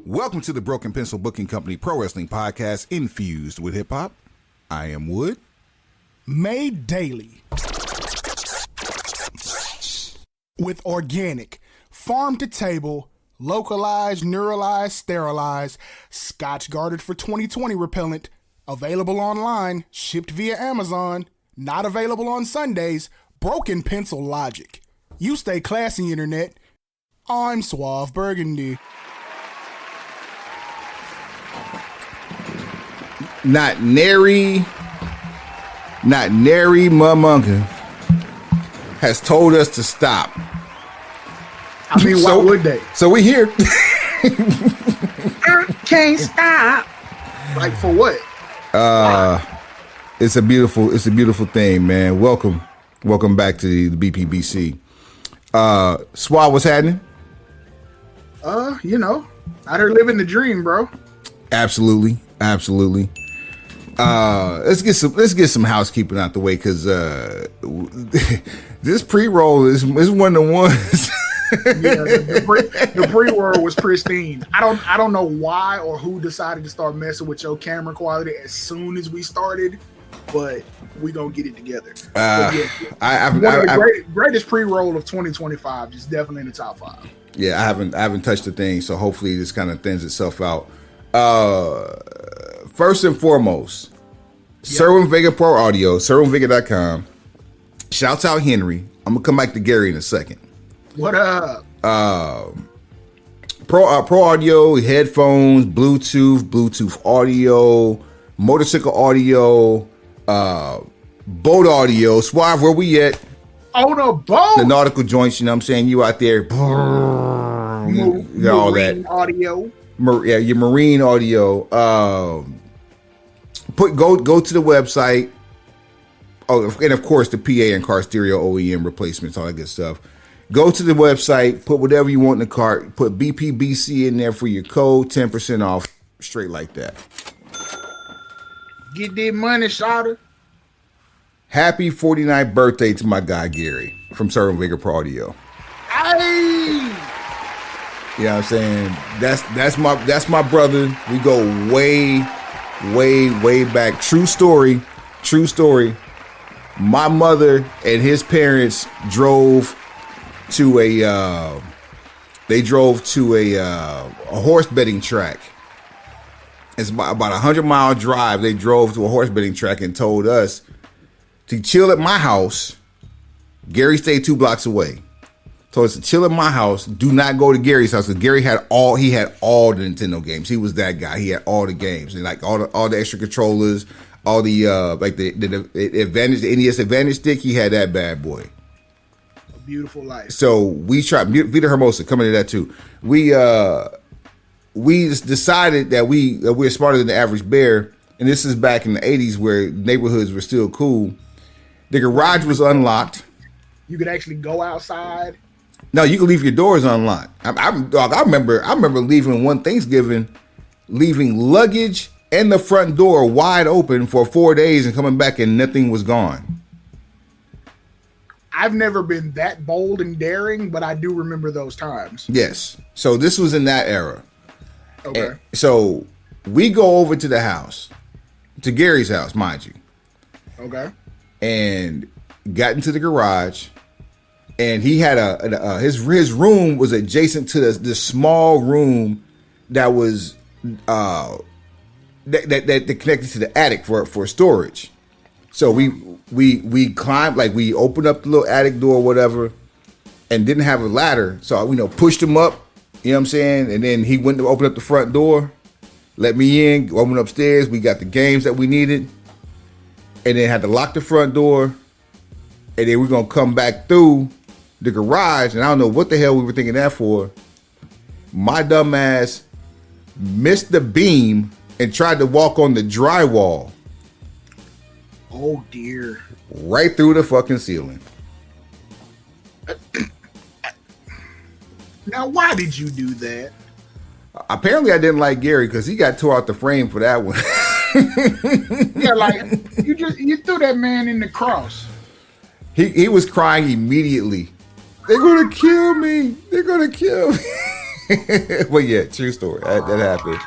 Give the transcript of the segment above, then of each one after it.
Welcome to the Broken Pencil Booking Company Pro Wrestling Podcast infused with hip hop. I am Wood. Made daily with organic, farm to table, localized, neuralized, sterilized, Scotch guarded for 2020 repellent, available online, shipped via Amazon, not available on Sundays, Broken Pencil Logic. You stay classy, internet. I'm Suave Burgundy. Not nary Mamunga has told us to stop. I mean, why would they? So we here. I can't stop. Like for what? It's a beautiful thing, man. Welcome back to the BPBC. Swab, what's happening? Out here living the dream, bro. Absolutely. Let's get some housekeeping out the way, because this pre-roll is one of the ones. The pre-roll was pristine. I don't know why or who decided to start messing with your camera quality as soon as we started, but we gonna get it together. Greatest pre-roll of 2025, just definitely in the top 5. Yeah, I haven't touched the thing, so hopefully this kind of thins itself out. First and foremost, Serwin Vega Pro Audio, serwinvega.com. Shouts out Henry. I'm gonna come back to Gary in a second. What up? Pro Audio, headphones, Bluetooth audio, motorcycle audio, boat audio. Suave, where we at? On a boat. The nautical joints, you know what I'm saying? You out there. All that. Audio. Your marine audio. Go to the website. Oh, and of course the PA and car stereo OEM replacements, all that good stuff. Go to the website, put whatever you want in the cart, put BPBC in there for your code, 10% off, straight like that. Get that money, shouter. Happy 49th birthday to my guy Gary from Serwin Vega Pro Audio. Hey! You know what I'm saying? That's my brother. We go way back. True story. My mother and his parents drove to a horse betting track. It's about 100-mile drive. They drove to a horse betting track and told us to chill at my house. Gary stayed 2 blocks away. Told us to chill at my house. Do not go to Gary's house, because Gary had all the Nintendo games. He was that guy. He had all the games, and like all the extra controllers, all the the Advantage, the NES Advantage stick. He had that bad boy. A beautiful life. So we tried Vita Hermosa coming to that too. We just decided that we're smarter than the average bear, and this is back in the 80s where neighborhoods were still cool. The garage was unlocked. You could actually go outside. No, you can leave your doors unlocked. I remember leaving one Thanksgiving, leaving luggage and the front door wide open for 4 days and coming back and nothing was gone. I've never been that bold and daring, but I do remember those times. Yes. So this was in that era. Okay. And so we go over to the house, to Gary's house, mind you. Okay. And got into the garage. And he had his room was adjacent to this small room that was that connected to the attic for storage. So we climbed, like we opened up the little attic door or whatever, and didn't have a ladder. So pushed him up, you know what I'm saying? And then he went to open up the front door, let me in, open upstairs. We got the games that we needed, and then had to lock the front door, and then we're gonna come back through the garage, and I don't know what the hell we were thinking that for. My dumb ass missed the beam and tried to walk on the drywall. Oh dear. Right through the fucking ceiling. Now, why did you do that? Apparently I didn't like Gary, because he got tore out the frame for that one. Yeah, like you threw that man in the cross. He was crying immediately. They're gonna kill me. Well, yeah, true story. That happened.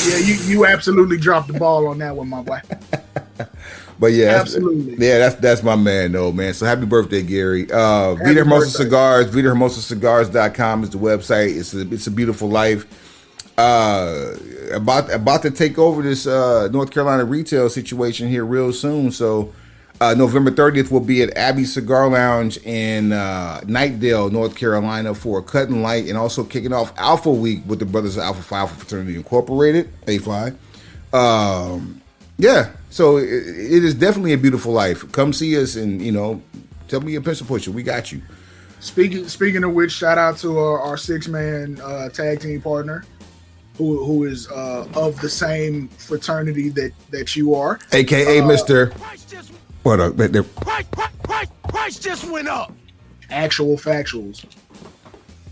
Yeah, you absolutely dropped the ball on that one, my boy. But yeah, absolutely. That's my man, though, man. So happy birthday, Gary. Vita Hermosa Cigars, VitaHermosaCigars.com is the website. It's a beautiful life. About to take over this North Carolina retail situation here real soon. So November 30th will be at Abbey Cigar Lounge in Knightdale, North Carolina for a cut and light, and also kicking off Alpha Week with the Brothers of Alpha Phi Alpha Fraternity Incorporated, AFI. Yeah, so it is definitely a beautiful life. Come see us and, tell me your pencil pusher. We got you. Speaking of which, shout out to our 6-man tag team partner, who is of the same fraternity that you are, aka Mr. What up? Price just went up. Actual Factuals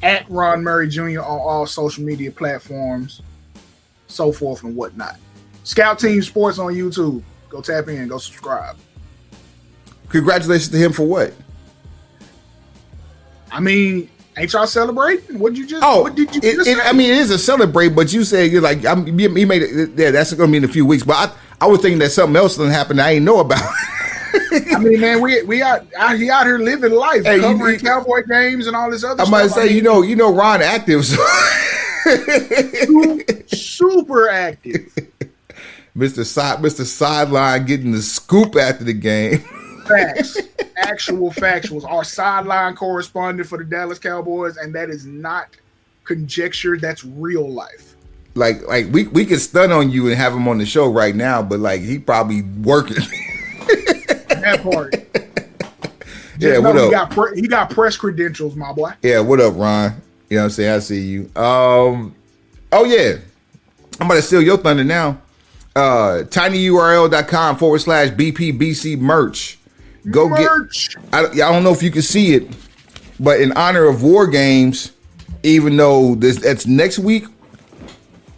at Ron Murray Jr. on all social media platforms, so forth and whatnot. Scout Team Sports on YouTube. Go tap in. Go subscribe. Congratulations to him for what? I mean, ain't y'all celebrating? What did you just say? I mean, it is a celebrate, but you say you're like, you made it. Yeah, that's going to be in a few weeks. But I was thinking that something else didn't happen that I ain't know about. I mean, man, we out here living life, covering Cowboy games and all this other stuff. I might say, you know, Ron active, so. Super active. Mr. Sideline getting the scoop after the game. Facts. Actual factuals. Our sideline correspondent for the Dallas Cowboys, and that is not conjecture. That's real life. Like we could stun on you and have him on the show right now, but like he probably working. That part. Yeah, what up? He got press credentials, my boy. Yeah, what up, Ron? You know what I'm saying? I see you. Oh yeah. I'm about to steal your thunder now. tinyurl.com/BPBC merch. Go merch. I don't know if you can see it, but in honor of War Games, even though that's next week,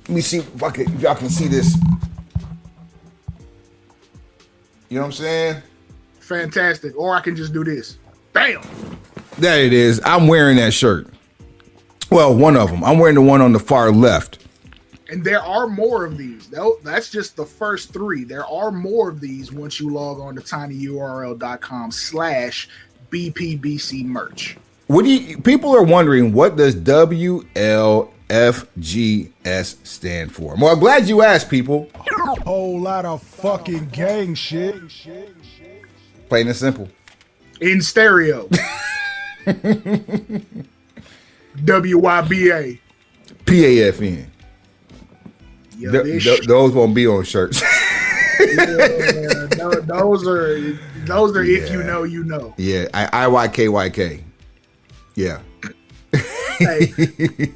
let me see if y'all can see this. You know what I'm saying? Fantastic. Or I can just do this. Bam. There it is. I'm wearing that shirt. Well, one of them. I'm wearing the one on the far left. And there are more of these. That's just the first 3. There are more of these once you log on to tinyurl.com/BPBC merch. People are wondering, what does WLFGS stand for? Well, I'm glad you asked, people. Whole lot of fucking gang shit. Plain and simple. In stereo. WYBA. PAFN. Those won't be on shirts. Yeah, those are if you know, you know. Yeah, IYKYK. Yeah. Hey,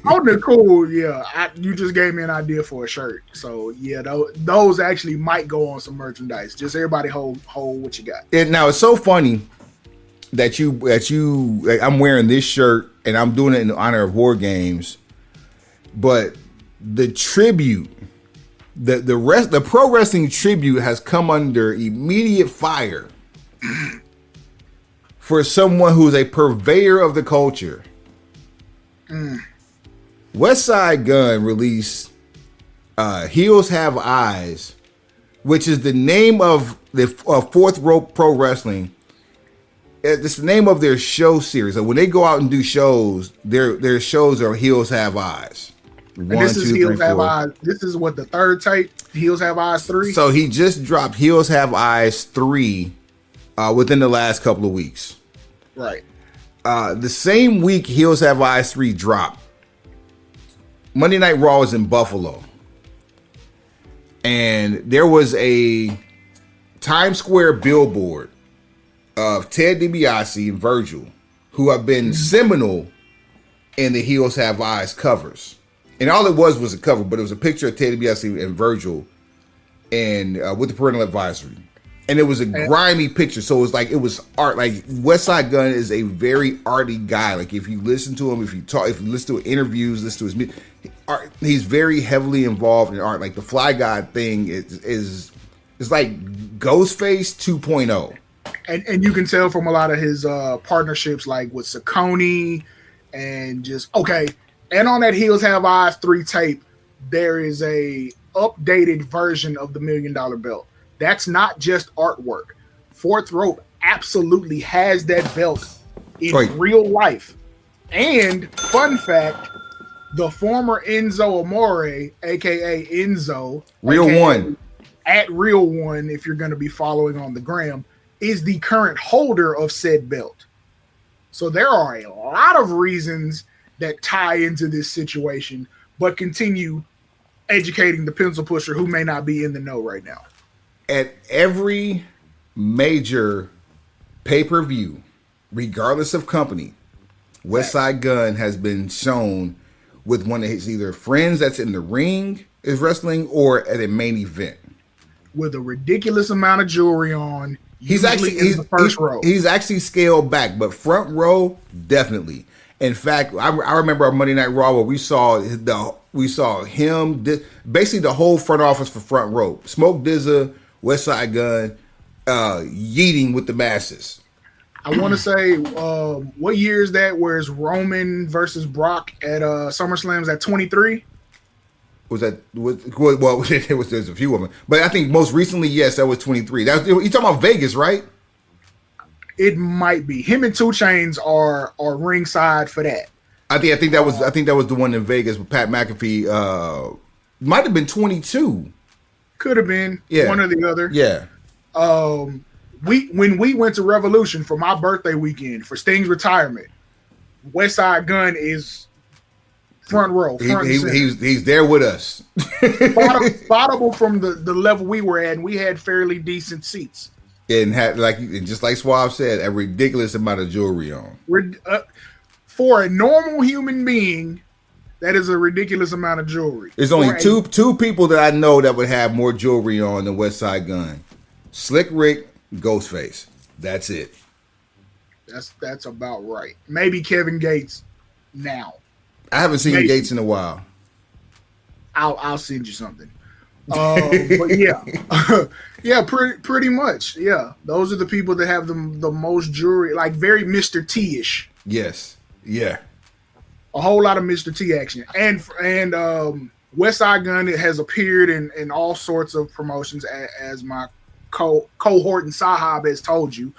on the cool, yeah. You just gave me an idea for a shirt, so yeah, those actually might go on some merchandise. Just everybody hold what you got. Now it's so funny that I'm wearing this shirt and I'm doing it in honor of War Games, but the tribute. The pro wrestling tribute has come under immediate fire for someone who's a purveyor of the culture. Westside Gunn released Heels Have Eyes, which is the name of the Fourth Rope Pro Wrestling. It's the name of their show series. So when they go out and do shows, their shows are Heels Have Eyes. This is Heels Have Eyes. This is what, the third tape? Heels Have Eyes 3? So he just dropped Heels Have Eyes 3 within the last couple of weeks. Right. The same week Heels Have Eyes 3 dropped, Monday Night Raw was in Buffalo. And there was a Times Square billboard of Ted DiBiase and Virgil, who have been seminal in the Heels Have Eyes covers. And all it was a cover, but it was a picture of Ted DiBiase and Virgil, and with the parental advisory. And it was a grimy picture, so it was art. Like, Westside Gunn is a very arty guy. Like, if you listen to him, if you listen to interviews, listen to his music, he's very heavily involved in art. Like, the Fly Guy thing is like Ghostface 2.0. And you can tell from a lot of his partnerships, like with Saucony, and just, okay, And on that Heels Have Eyes 3 tape, there is a updated version of the $1 Million Belt. That's not just artwork. Fourth Rope absolutely has that belt in real life. And fun fact, the former Enzo Amore, aka Enzo, Real AKA One, at Real One, if you're going to be following on the gram, is the current holder of said belt. So there are a lot of reasons that tie into this situation, but continue educating the pencil pusher who may not be in the know right now. at every major pay-per-view, regardless of company, Westside Gunn has been shown with one of his either friends that's in the ring is wrestling or at a main event with a ridiculous amount of jewelry on. He's the first row. He's actually scaled back, but front row definitely. In fact, I remember our Monday Night Raw where we saw him, basically the whole front office for front row. Smoke DZA, Westside Gunn, yeeting with the masses. I want to say, what year is that? Where it's Roman versus Brock at SummerSlam? Is that 23? Was that well? There's a few of them, but I think most recently, yes, that was 23. That was, you talking about Vegas, right? It might be. Him and 2 Chainz are ringside for that. I think that was the one in Vegas with Pat McAfee. Might have been 22. Could have been one or the other. Yeah. When we went to Revolution for my birthday weekend for Sting's retirement, Westside Gunn is front row. He's there with us. Spottable from the level we were at, and we had fairly decent seats. And had just like Suave said, a ridiculous amount of jewelry on. For a normal human being, that is a ridiculous amount of jewelry. There's only two people that I know that would have more jewelry on than Westside Gunn. Slick Rick, Ghostface. That's it. That's about right. Maybe Kevin Gates now. I haven't seen Gates in a while. I'll send you something. But yeah, yeah, pretty much. Yeah, those are the people that have the most jewelry, like very Mr. T-ish. Yes, yeah, a whole lot of Mr. T action, and Westside Gunn has appeared in all sorts of promotions, as my cohort and Sahab has told you.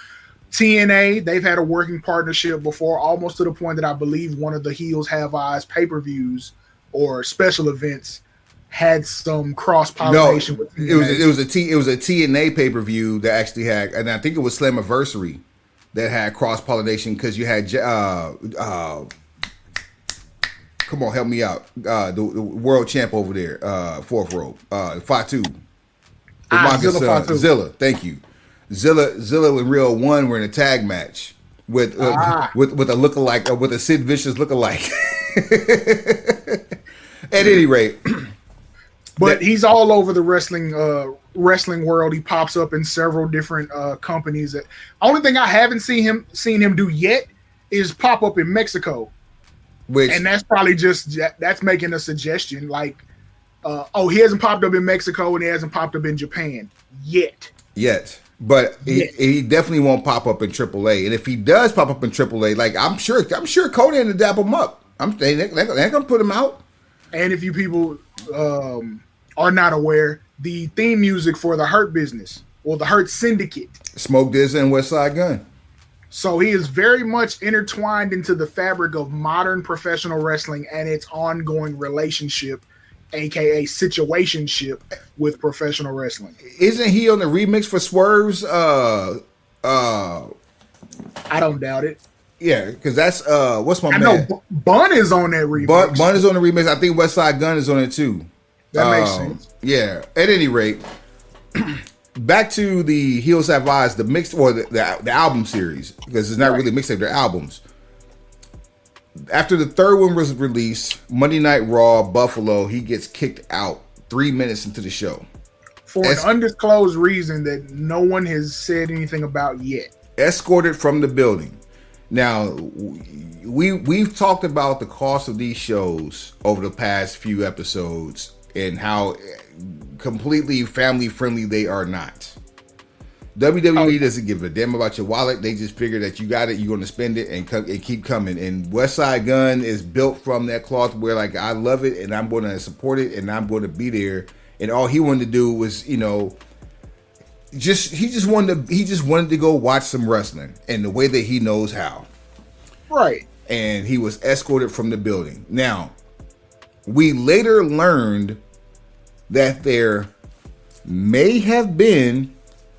TNA, they've had a working partnership before, almost to the point that I believe one of the Heels Have Eyes pay-per-views or special events had some cross-pollination with TNA. It was a TNA pay-per-view that actually had, and I think it was Slammiversary that had cross-pollination because you had come on, help me out. The world champ over there, fourth row, Fatu. Zilla, thank you. Zilla and Real One were in a tag match with a lookalike, with a Sid Vicious lookalike. At any rate, but he's all over the wrestling world. He pops up in several different companies. Only thing I haven't seen him do yet is pop up in Mexico, and that's probably that's making a suggestion. Like, he hasn't popped up in Mexico and he hasn't popped up in Japan yet. But he definitely won't pop up in AAA. And if he does pop up in AAA, like I'm sure Conan will dap him up. They're gonna put him out. And if you people are not aware, the theme music for the Hurt Business or the Hurt Syndicate, Smoke DZA and Westside Gunn. So he is very much intertwined into the fabric of modern professional wrestling and its ongoing relationship, aka situationship, with professional wrestling. Isn't he on the remix for Swerve's? I don't doubt it. Yeah, because that's what's my man? know Bun is on that remix. Bun is on the remix. I think Westside Gunn is on it too. That makes sense. Yeah. At any rate, back to the Heels Have Eyes, the mix or the album series, because it's not really mixtape, they're albums. After the third one was released, Monday Night Raw, Buffalo, he gets kicked out 3 minutes into the show. For an undisclosed reason that no one has said anything about yet. Escorted from the building. Now, we've talked about the cost of these shows over the past few episodes and how completely family friendly they are not. WWE doesn't give a damn about your wallet. They just figure that you got it, you're going to spend it, and keep coming. And Westside Gunn is built from that cloth where, like, I love it, and I'm going to support it, and I'm going to be there. And all he wanted to do was, you know, he just wanted to go watch some wrestling, and the way that he knows how. Right. And he was escorted from the building. Now, we later learned that there may have been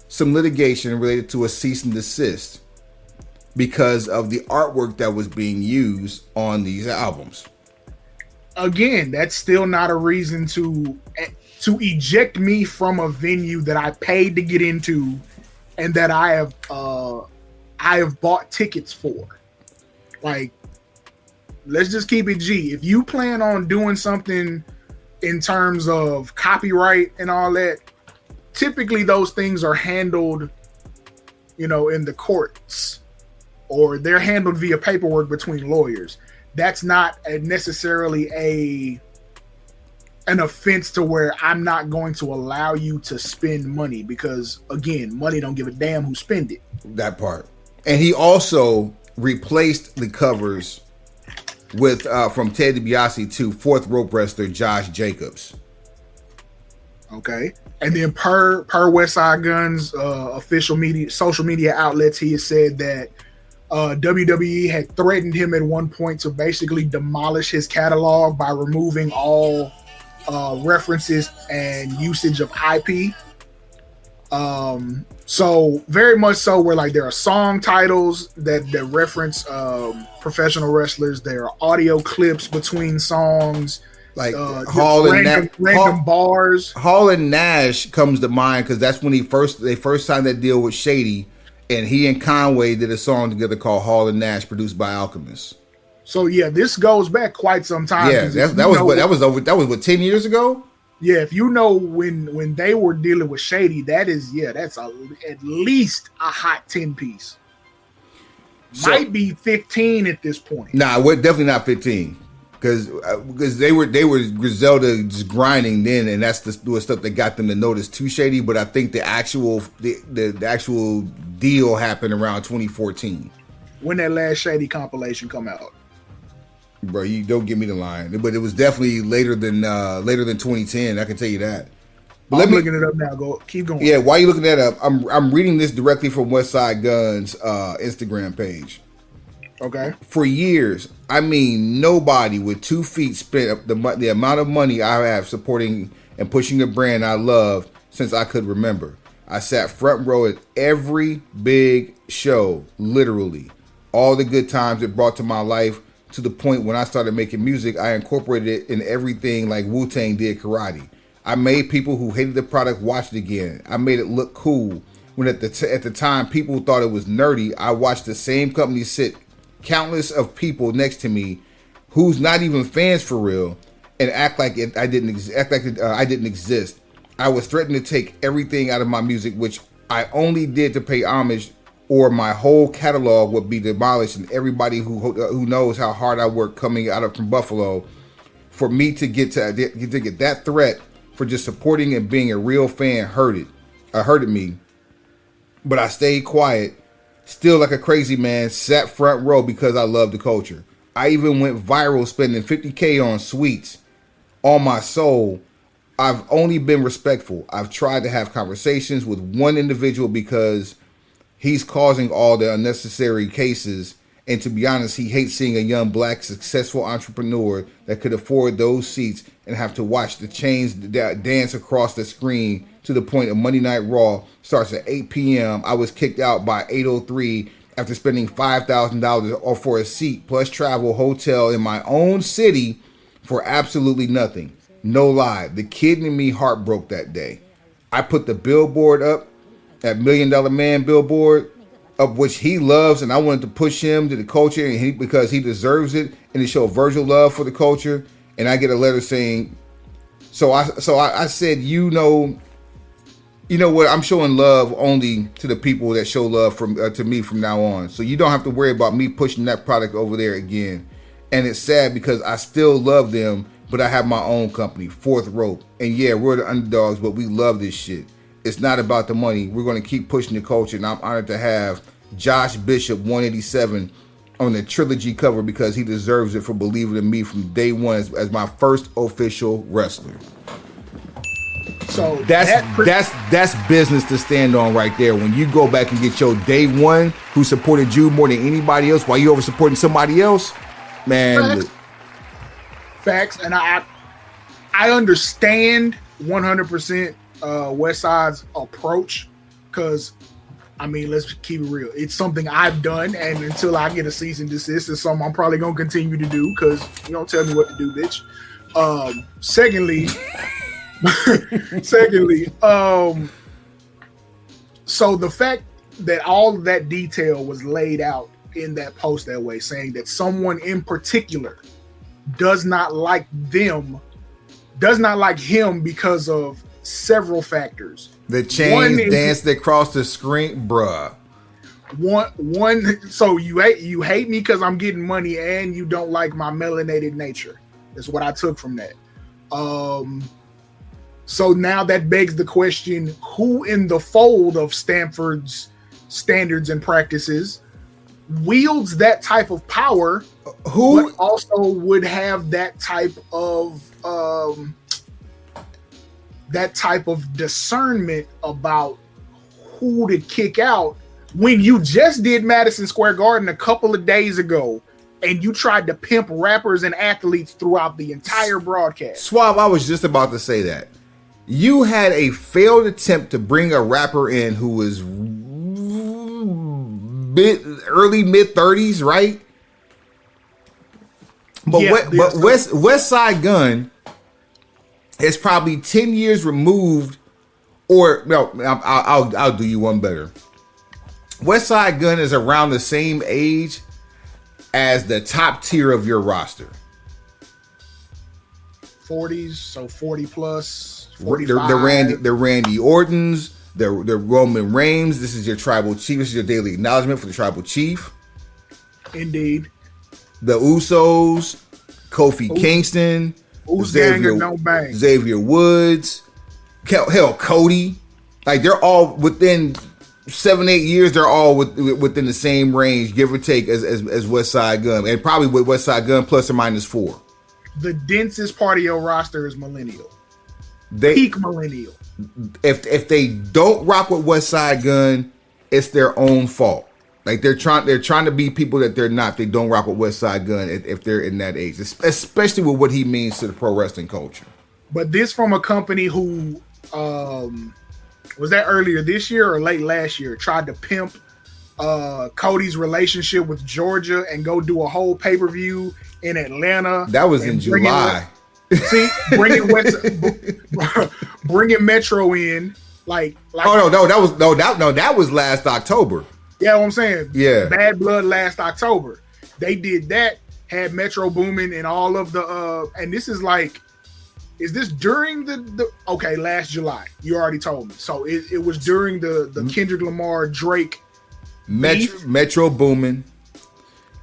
some litigation related to a cease and desist because of the artwork that was being used on these albums. Again, that's still not a reason to eject me from a venue that I paid to get into and that I have bought tickets for. Like, let's just keep it G. If you plan on doing something in terms of copyright and all that, typically those things are handled, you know, in the courts, or they're handled via paperwork between lawyers. That's not necessarily an offense to where I'm not going to allow you to spend money, because again, money don't give a damn who spend it. That part. And he also replaced the covers with from Ted DiBiase to fourth rope wrestler Josh Jacobs. Okay. And then per Westside Gunn's official social media outlets, he has said that WWE had threatened him at one point to basically demolish his catalog by removing all references and usage of IP. So very much so where, like, there are song titles that reference professional wrestlers. There are audio clips between songs. Like Hall and random bars. Hall and Nash comes to mind because that's when they first signed that deal with Shady, and he and Conway did a song together called Hall and Nash, produced by Alchemist. So yeah, this goes back quite some time. Yeah, that was what 10 years ago. Yeah, if you know when they were dealing with Shady, that's at least a hot 10 piece. Might be 15 at this point. Nah, we're definitely not 15. Because they were Griselda just grinding then, and that's the stuff that got them to notice Too Shady. But I think the actual deal happened around 2014. When that last Shady compilation come out, bro, you don't give me the line. But it was definitely later than 2010. I can tell you that. But I'm looking it up now. Keep going. Yeah, while you looking that up, I'm reading this directly from Westside Gunn's Instagram page. Okay. For years, I mean, nobody with 2 feet spent the amount of money I have supporting and pushing a brand I love since I could remember. I sat front row at every big show, literally. All the good times it brought to my life, to the point when I started making music, I incorporated it in everything like Wu-Tang did karate. I made people who hated the product watch it again. I made it look cool. When at the time people thought it was nerdy, I watched the same company sit countless of people next to me who's not even fans for real and act like I didn't exist. I was threatened to take everything out of my music, which I only did to pay homage, or my whole catalog would be demolished. And everybody who knows how hard I worked coming from Buffalo, for me to get that threat for just supporting and being a real fan hurted me. But I stayed quiet. Still like a crazy man, sat front row because I love the culture. I even went viral spending $50K on sweets. On my soul, I've only been respectful. I've tried to have conversations with one individual because he's causing all the unnecessary cases. And to be honest, he hates seeing a young black successful entrepreneur that could afford those seats and have to watch the chains dance across the screen to the point of Monday Night Raw starts at 8 p.m. I was kicked out by 8:03 after spending $5,000 for a seat plus travel, hotel in my own city for absolutely nothing. No lie, the kid in me heart broke that day. I put the billboard up, that $1 Million Man billboard, of which he loves, and I wanted to push him to the culture because he deserves it, and to show Virgil love for the culture. And I get a letter saying, so I said, you know what? I'm showing love only to the people that show love to me from now on. So you don't have to worry about me pushing that product over there again. And it's sad because I still love them, but I have my own company, Fourth Rope. And yeah, we're the underdogs, but we love this shit. It's not about the money. We're going to keep pushing the culture, and I'm honored to have Josh Bishop 187 on the trilogy cover because he deserves it for believing in me from day one as my first official wrestler. So that's business to stand on right there. When you go back and get your day one who supported you more than anybody else while you over supporting somebody else, man. Facts. And I understand 100% Westside's approach because, I mean, let's keep it real. It's something I've done, and until I get a cease and desist, it's something I'm probably going to continue to do because you don't tell me what to do, bitch. Secondly, so the fact that all of that detail was laid out in that post that way, saying that someone in particular does not like him because of several factors. The chains danced across the screen, bruh. One. So you hate me because I'm getting money, and you don't like my melanated nature. That's what I took from that. So now that begs the question: who in the fold of Stanford's standards and practices wields that type of power? Who also would have that type of discernment about who to kick out when you just did Madison Square Garden a couple of days ago and you tried to pimp rappers and athletes throughout the entire broadcast? Suave, I was just about to say that. You had a failed attempt to bring a rapper in who was early mid-30s, right? But Westside Gunn is probably 10 years removed, or no, I'll do you one better. Westside Gunn is around the same age as the top tier of your roster. 40s, so 40 plus, 45. The Randy Ortons, the Roman Reigns. This is your tribal chief. This is your daily acknowledgement for the tribal chief. Indeed. The Usos, Kofi Kingston, Xavier Woods, hell, Cody. Like, they're all within 7-8 years. They're all within the same range, give or take, as Westside Gunn, and probably with Westside Gunn plus or minus 4. The densest part of your roster is millennial. Peak millennial. If they don't rock with Westside Gunn, it's their own fault. Like, they're trying to be people that they're not. They don't rock with Westside Gunn if they're in that age, especially with what he means to the pro wrestling culture. But this from a company who was that earlier this year or late last year tried to pimp Cody's relationship with Georgia and go do a whole pay-per-view in Atlanta. That was in July. Bringing Metro in like that was last October. Yeah, what I'm saying. Yeah. Bad Blood last October. They did that, had Metro booming and all of the and this is like, is this during the last July? You already told me. So it was during the Kendrick Lamar Drake Metro booming,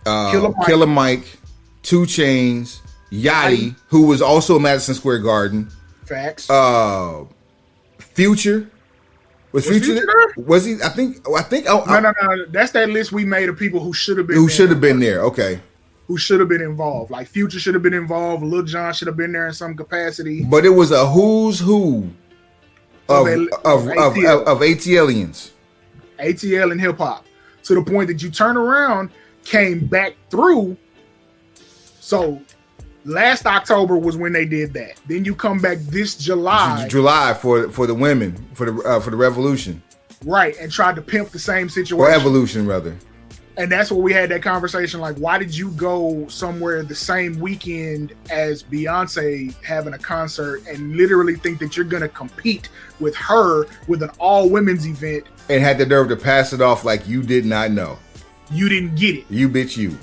Killer Mike, 2 Chainz, Yachty, who was also Madison Square Garden. Facts. Future. Was Future there? Was he? I think. No. That's that list we made of people who should have been. There. Okay. Who should have been involved? Like Future should have been involved. Lil Jon should have been there in some capacity. But it was a who's who of ATLians. ATL and hip hop, to the point that you turn around, came back through. So last October was when they did that. Then you come back this July for the women for the Revolution, right? And tried to pimp the same situation, or Evolution rather. And that's where we had that conversation. Like, why did you go somewhere the same weekend as Beyonce having a concert and literally think that you're gonna compete with her with an all women's event and had the nerve to pass it off like you did not know? You didn't get it. You bitch you.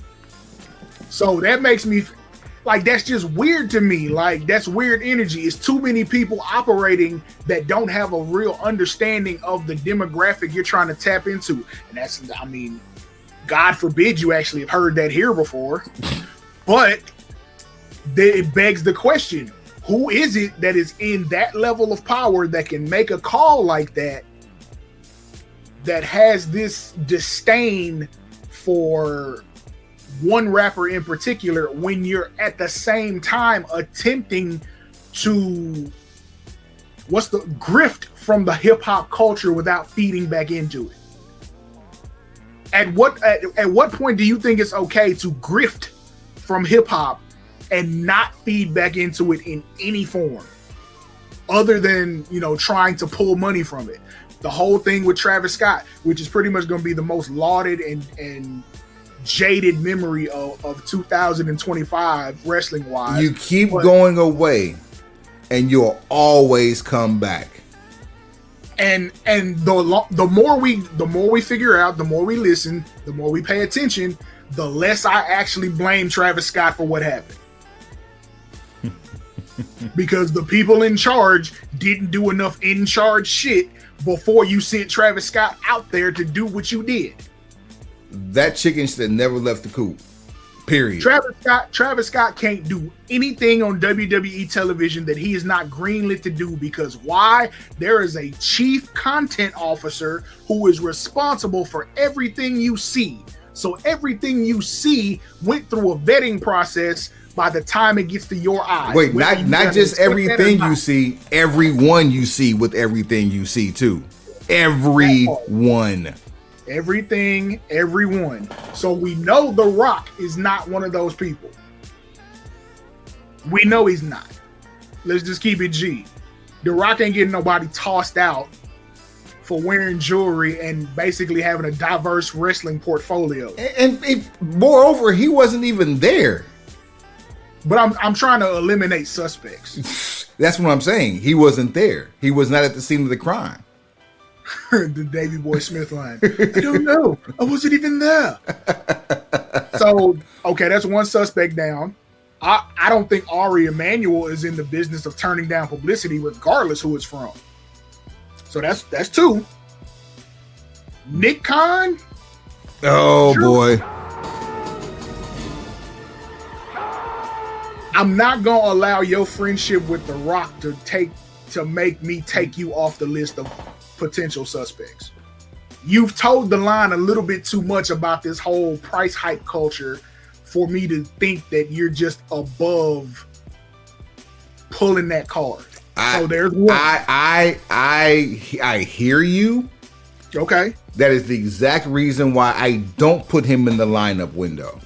So that makes me like, that's just weird to me. Like, that's weird energy. It's too many people operating that don't have a real understanding of the demographic you're trying to tap into. And that's, I mean, God forbid you actually have heard that here before. But it begs the question, who is it that is in that level of power that can make a call like that, that has this disdain for one rapper in particular, when you're at the same time attempting to grift from the hip hop culture without feeding back into it? At what point do you think it's okay to grift from hip hop and not feed back into it in any form other than, trying to pull money from it? The whole thing with Travis Scott, which is pretty much going to be the most lauded and jaded memory of 2025 wrestling wise. You keep going away and you'll always come back. And the more we figure out, the more we listen, the more we pay attention, the less I actually blame Travis Scott for what happened. Because the people in charge didn't do enough in charge shit before you sent Travis Scott out there to do what you did. That chicken should have never left the coop. Period. Travis Scott can't do anything on WWE television that he is not greenlit to do, because why? There is a chief content officer who is responsible for everything you see. So everything you see went through a vetting process by the time it gets to your eyes. Wait, not just everything you see, everyone you see with everything you see too. Everyone. Everything, everyone. So we know The Rock is not one of those people. We know he's not. Let's just keep it G. The Rock ain't getting nobody tossed out for wearing jewelry and basically having a diverse wrestling portfolio. And moreover, he wasn't even there. But I'm trying to eliminate suspects. That's what I'm saying. He wasn't there. He was not at the scene of the crime. The Davey Boy Smith line. I don't know. I wasn't even there. So, okay, that's one suspect down. I don't think Ari Emanuel is in the business of turning down publicity regardless who it's from. So that's two. Nick Khan? Oh, sure. Boy. I'm not going to allow your friendship with The Rock to make me take you off the list of potential suspects. You've told the line a little bit too much about this whole price hike culture for me to think that you're just above pulling that card. So there's one. I hear you. Okay. That is the exact reason why I don't put him in the lineup window.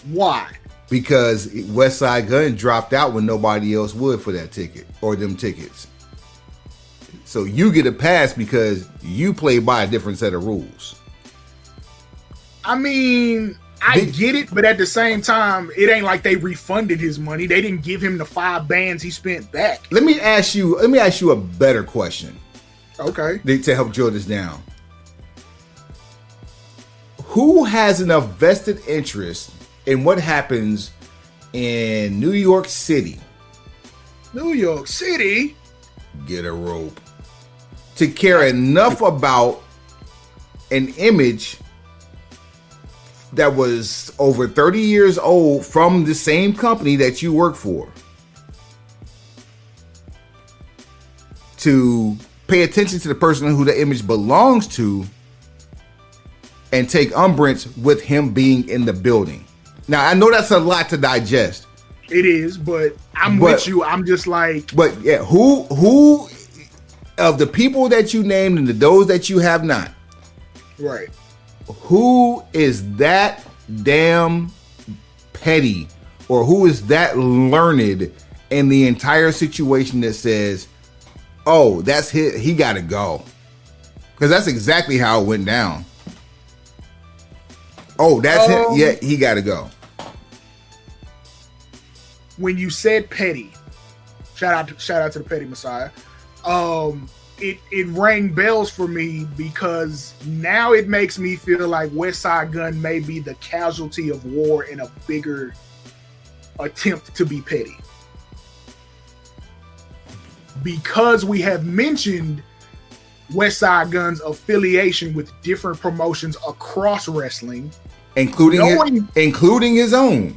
Why? Because Westside Gunn dropped out when nobody else would for that ticket or them tickets. So you get a pass because you play by a different set of rules. I mean, I get it, but at the same time, it ain't like they refunded his money. They didn't give him the 5 bands he spent back. Let me ask you a better question. Okay. To help drill this down. Who has enough vested interest in what happens in New York City? New York City? Get a rope. To care enough about an image that was over 30 years old from the same company that you work for, to pay attention to the person who the image belongs to and take umbrance with him being in the building. Now, I know that's a lot to digest. It is, but with you. I'm just like... But yeah, who of the people that you named and those that you have not, right? Who is that damn petty, or who is that learned in the entire situation that says, oh, that's he got to go? Because that's exactly how it went down. Oh, that's him. Yeah, he got to go. When you said petty, shout out to the Petty Messiah. It rang bells for me because now it makes me feel like Westside Gunn may be the casualty of war in a bigger attempt to be petty. Because we have mentioned Westside Gunn's affiliation with different promotions across wrestling, including his own.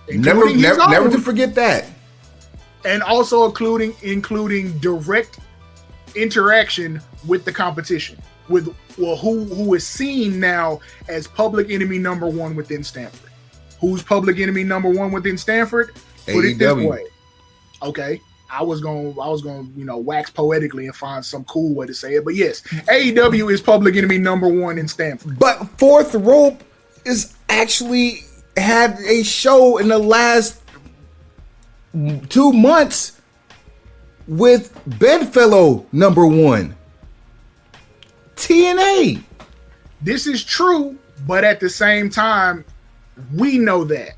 Never to forget that. and also including direct interaction with the competition, with who is seen now as public enemy number one within Stanford. Who's public enemy number one within Stanford? Put it this way. Okay. I was going wax poetically and find some cool way to say it. But yes, AEW is public enemy number one in Stanford. But Fourth Rope is actually had a show in the last 2 months with Bedfellow number one. TNA. This is true, but at the same time, we know that.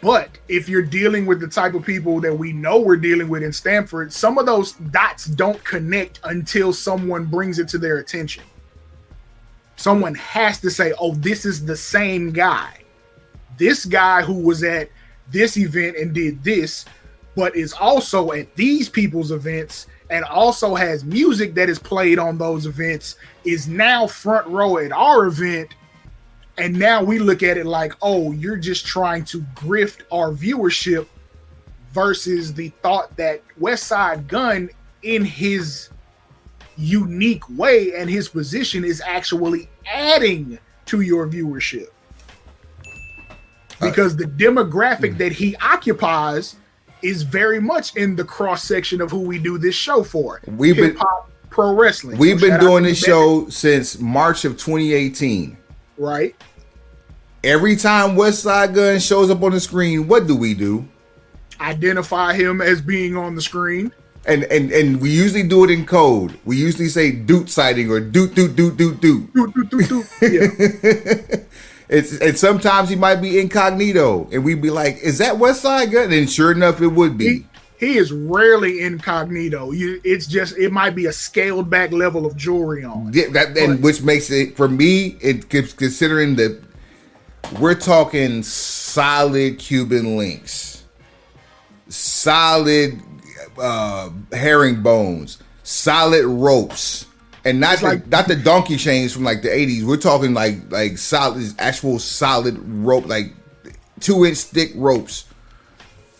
But if you're dealing with the type of people that we know we're dealing with in Stanford, some of those dots don't connect until someone brings it to their attention. Someone has to say, oh, this is the same guy. This guy who was at this event and did this, but is also at these people's events and also has music that is played on those events, is now front row at our event. And now we look at it like, oh, you're just trying to grift our viewership, versus the thought that Westside Gunn, in his unique way and his position, is actually adding to your viewership. Because the demographic that he occupies is very much in the cross section of who we do this show for. Hip-hop, pro wrestling. We've been doing this show since March of 2018. Right. Every time Westside Gunn shows up on the screen, what do? Identify him as being on the screen. And we usually do it in code. We usually say doot sighting or doot. Yeah. And sometimes he might be incognito, and we'd be like, "Is that Westside Gunn?" And sure enough, it would be. He is rarely incognito. It's just, it might be a scaled back level of jewelry on. Yeah, which makes it, for me, considering that we're talking solid Cuban links, solid herringbones, solid ropes. And not the donkey chains from like the 80s. We're talking like solid, actual solid rope, like 2-inch thick ropes.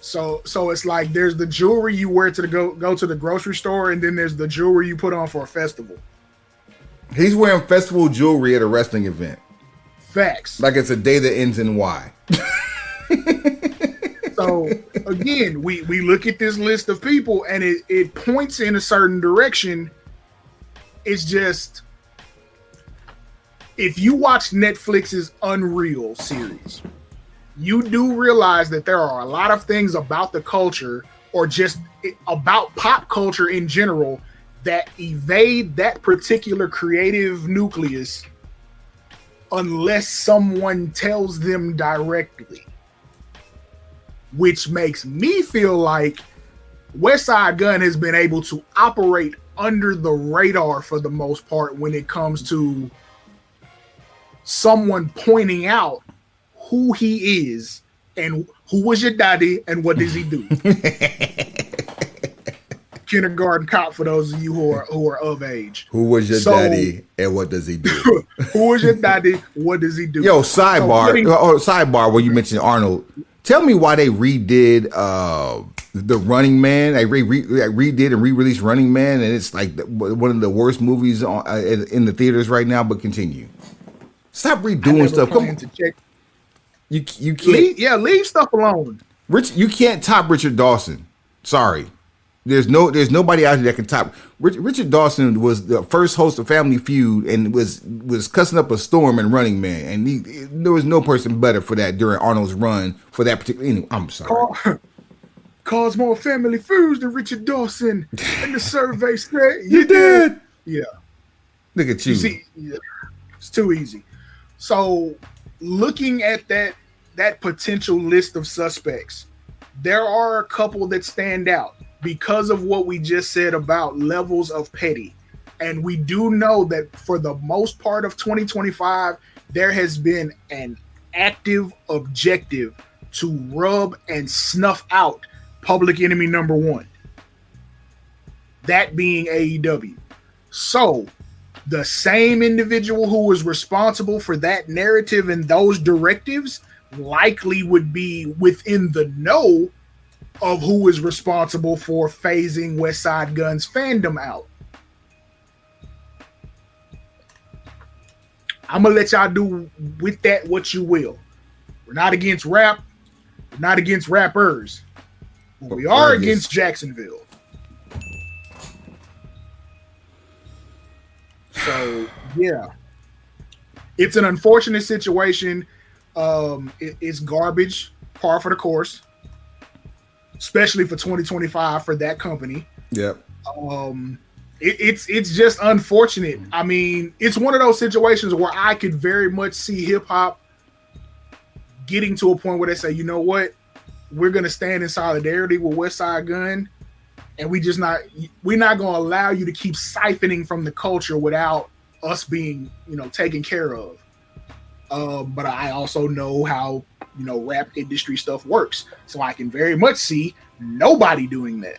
So it's like there's the jewelry you wear to go to the grocery store, and then there's the jewelry you put on for a festival. He's wearing festival jewelry at a wrestling event. Facts. Like it's a day that ends in Y. So again, we look at this list of people, and it points in a certain direction. It's just, if you watch Netflix's Unreal series, you do realize that there are a lot of things about the culture, or just about pop culture in general, that evade that particular creative nucleus unless someone tells them directly. Which makes me feel like Westside Gunn has been able to operate under the radar for the most part when it comes to someone pointing out who he is and who was your daddy and what does he do. Kindergarten cop for those of you who are of age. Who was your daddy and what does he do? Who was your daddy? What does he do? Yo, sidebar when you mentioned Arnold. Tell me why they redid the Running Man. They redid and re-released Running Man, and it's like one of the worst movies in the theaters right now. But continue. Stop redoing stuff. Come on. You can't. Leave stuff alone. You can't top Richard Dawson. Sorry. There's nobody out here that can top. Richard Dawson was the first host of Family Feud and was cussing up a storm in Running Man, and there was no person better for that during Arnold's run for that particular. Anyway, I'm sorry. Caused more Family Feuds than Richard Dawson, and the survey said you did. Yeah, look at you. See, it's too easy. So, looking at that potential list of suspects, there are a couple that stand out because of what we just said about levels of petty. And we do know that for the most part of 2025, there has been an active objective to rub and snuff out public enemy number one. That being AEW. So the same individual who was responsible for that narrative and those directives likely would be within the know of who is responsible for phasing Westside Gunn's fandom out. I'm gonna let y'all do with that what you will. We're not against rap. We're not against rappers. But we are against Jacksonville. So yeah, it's an unfortunate situation. It's garbage, par for the course, especially for 2025 for that company. Yep. It's just unfortunate. I mean, it's one of those situations where I could very much see hip hop getting to a point where they say, you know what, we're gonna stand in solidarity with Westside Gunn, and we're not gonna allow you to keep siphoning from the culture without us being, taken care of. But I also know how rap industry stuff works, so I can very much see nobody doing that.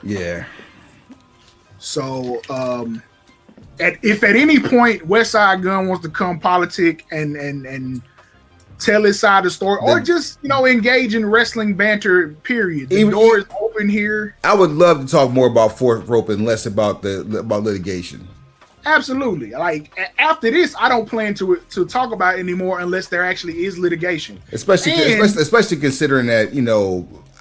Yeah. So, if at any point Westside Gunn wants to come politic and tell his side of the story, or just engage in wrestling banter, period. The door is open here. I would love to talk more about fourth rope and less about litigation. Absolutely. Like after this, I don't plan to talk about it anymore unless there actually is litigation. Especially considering that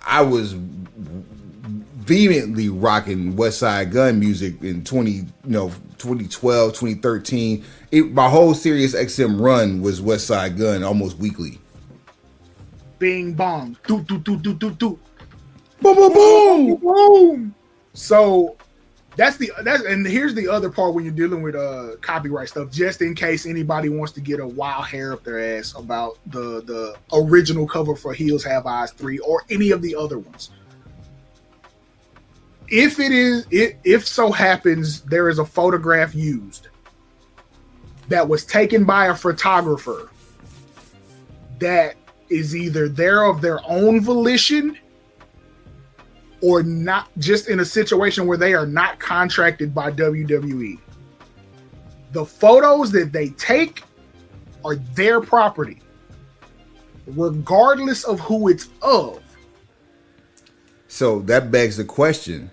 I was vehemently rocking Westside Gunn music in 2012, 2013. My whole Sirius XM run was Westside Gunn almost weekly. Bing bong, do do do do do do, boom boom boom boom. So and here's the other part when you're dealing with copyright stuff, just in case anybody wants to get a wild hair up their ass about the original cover for Heels Have Eyes 3 or any of the other ones. If so happens there is a photograph used that was taken by a photographer that is either there of their own volition or not, just in a situation where they are not contracted by WWE, the photos that they take are their property, regardless of who it's of. So that begs the question: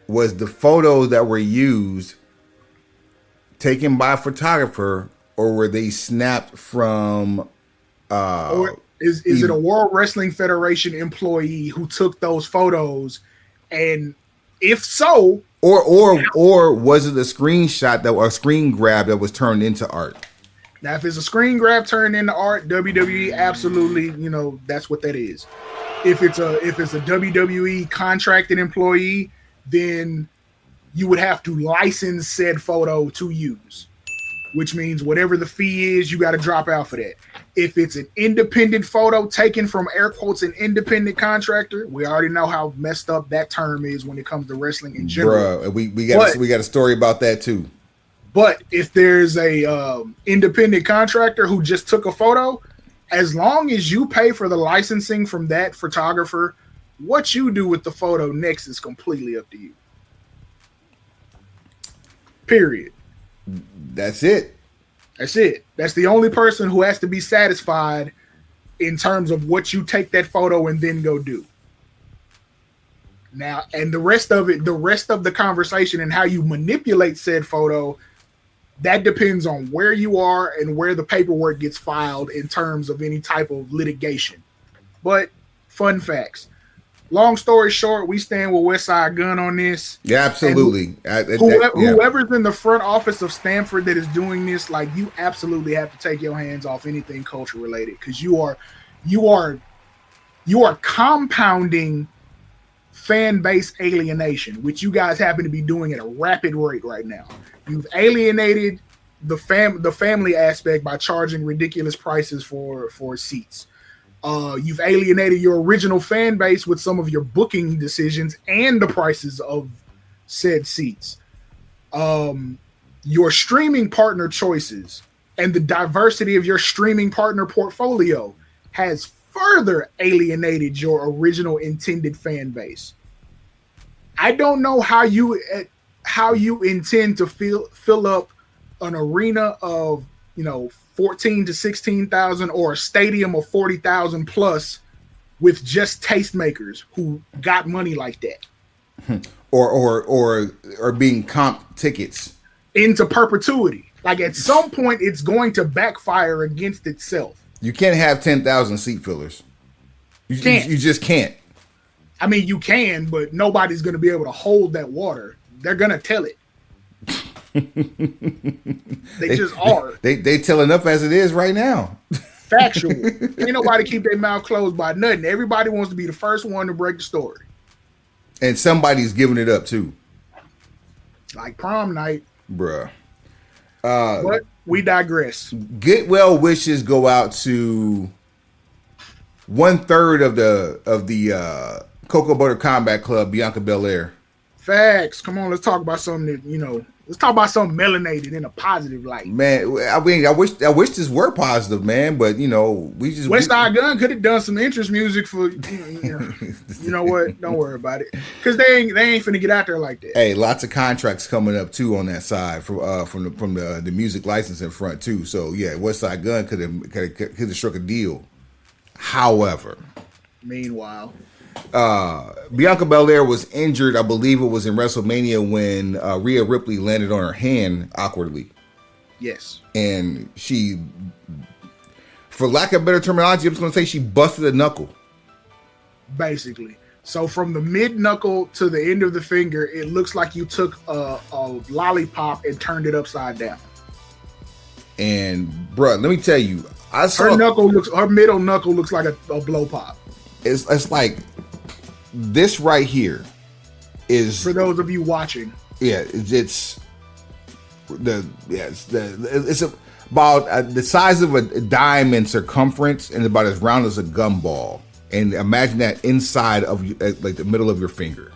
was the photos that were used taken by a photographer, or were they snapped from? Or is it a World Wrestling Federation employee who took those photos? And if so, or was it a screenshot or a screen grab that was turned into art? Now, if it's a screen grab turned into art, WWE absolutely, that's what that is. If it's a WWE contracted employee, then you would have to license said photo to use, which means whatever the fee is, you got to drop out for that. If it's an independent photo taken from, air quotes, an independent contractor, we already know how messed up that term is when it comes to wrestling in general. Bruh, we got a story about that too. But if there's a independent contractor who just took a photo, as long as you pay for the licensing from that photographer, what you do with the photo next is completely up to you. Period. That's it. That's it. That's the only person who has to be satisfied in terms of what you take that photo and then go do. Now, and the rest of the conversation and how you manipulate said photo, that depends on where you are and where the paperwork gets filed in terms of any type of litigation. But fun facts. Long story short, we stand with Westside Gunn on this. Yeah, absolutely. Whoever's in the front office of Stanford that is doing this, like, you absolutely have to take your hands off anything culture related, because you are compounding fan base alienation, which you guys happen to be doing at a rapid rate right now. You've alienated the family aspect by charging ridiculous prices for seats. You've alienated your original fan base with some of your booking decisions and the prices of said seats. Your streaming partner choices and the diversity of your streaming partner portfolio has further alienated your original intended fan base. I don't know how you intend to fill up an arena of 14 to 16,000 or a stadium of 40,000 plus with just tastemakers who got money like that, or being comp tickets into perpetuity. Like at some point, it's going to backfire against itself. You can't have 10,000 seat fillers. You just can't. I mean, you can, but nobody's going to be able to hold that water. They're going to tell it. they just are. They tell enough as it is right now. Factual. Ain't nobody keep their mouth closed by nothing. Everybody wants to be the first one to break the story. And somebody's giving it up too. Like prom night. Bruh. But we digress. Get well wishes go out to 1/3 of the Cocoa Butter Combat Club, Bianca Belair. Facts. Come on, let's talk about something that, let's talk about something melanated in a positive light. Man, I mean, I wish this were positive, man, but we just Westside Gunn could have done some interest music for you know what? Don't worry about it. Because they ain't finna get out there like that. Hey, lots of contracts coming up too on that side from the music licensing front too. So yeah, Westside Gunn could have struck a deal. However, meanwhile, Bianca Belair was injured. I believe it was in WrestleMania when Rhea Ripley landed on her hand awkwardly. Yes. And she, for lack of better terminology, I'm just going to say she busted a knuckle. Basically. So from the mid knuckle to the end of the finger, it looks like you took a lollipop and turned it upside down. And bruh, let me tell you, her middle knuckle looks like a blow pop. It's like this right here is, for those of you watching. Yeah, it's about the size of a dime in circumference and about as round as a gumball. And imagine that inside of like the middle of your finger.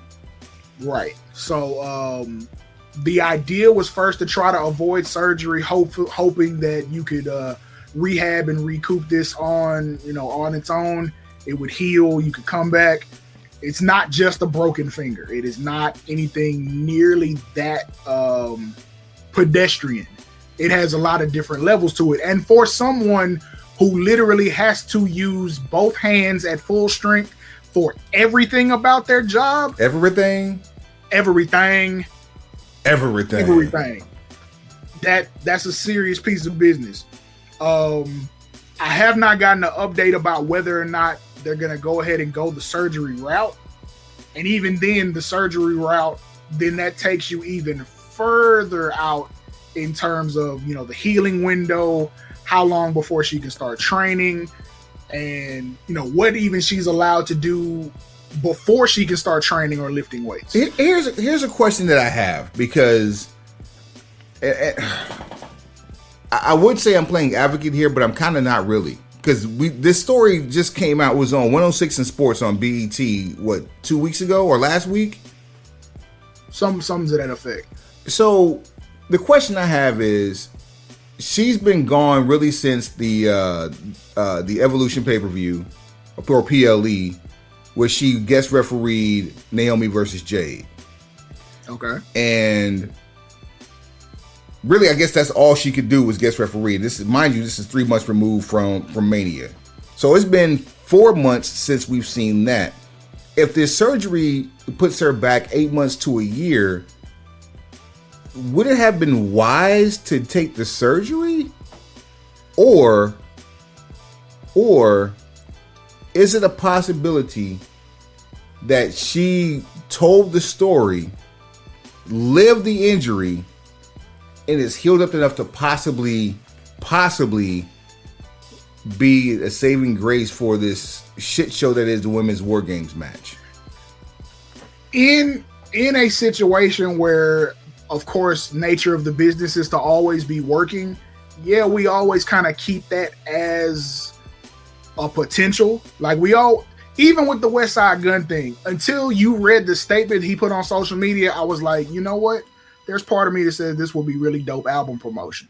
Right. So the idea was first to try to avoid surgery, hoping that you could rehab and recoup this on its own. It would heal. You could come back. It's not just a broken finger. It is not anything nearly that pedestrian. It has a lot of different levels to it. And for someone who literally has to use both hands at full strength for everything about their job. Everything. That's a serious piece of business. I have not gotten an update about whether or not they're going to go ahead and go the surgery route. And even then, the surgery route, then that takes you even further out in terms of, the healing window, how long before she can start training, and, what even she's allowed to do before she can start training or lifting weights. Here's a question that I have, because I would say I'm playing advocate here, but I'm kind of not really. Because this story just came out, was on 106 in Sports on BET, 2 weeks ago or last week? Something to that effect. So the question I have is, she's been gone really since the Evolution pay-per-view, or PLE, where she guest refereed Naomi versus Jade. Okay. And really, I guess that's all she could do was guest referee. This is 3 months removed from Mania. So it's been 4 months since we've seen that. If this surgery puts her back 8 months to a year, would it have been wise to take the surgery? Or is it a possibility that she told the story, lived the injury, and is healed up enough to possibly be a saving grace for this shit show that is the Women's War Games match? In a situation where, of course, nature of the business is to always be working, yeah, we always kind of keep that as a potential. Like even with the Westside Gunn thing, until you read the statement he put on social media, I was like, you know what? There's part of me that says this will be really dope album promotion.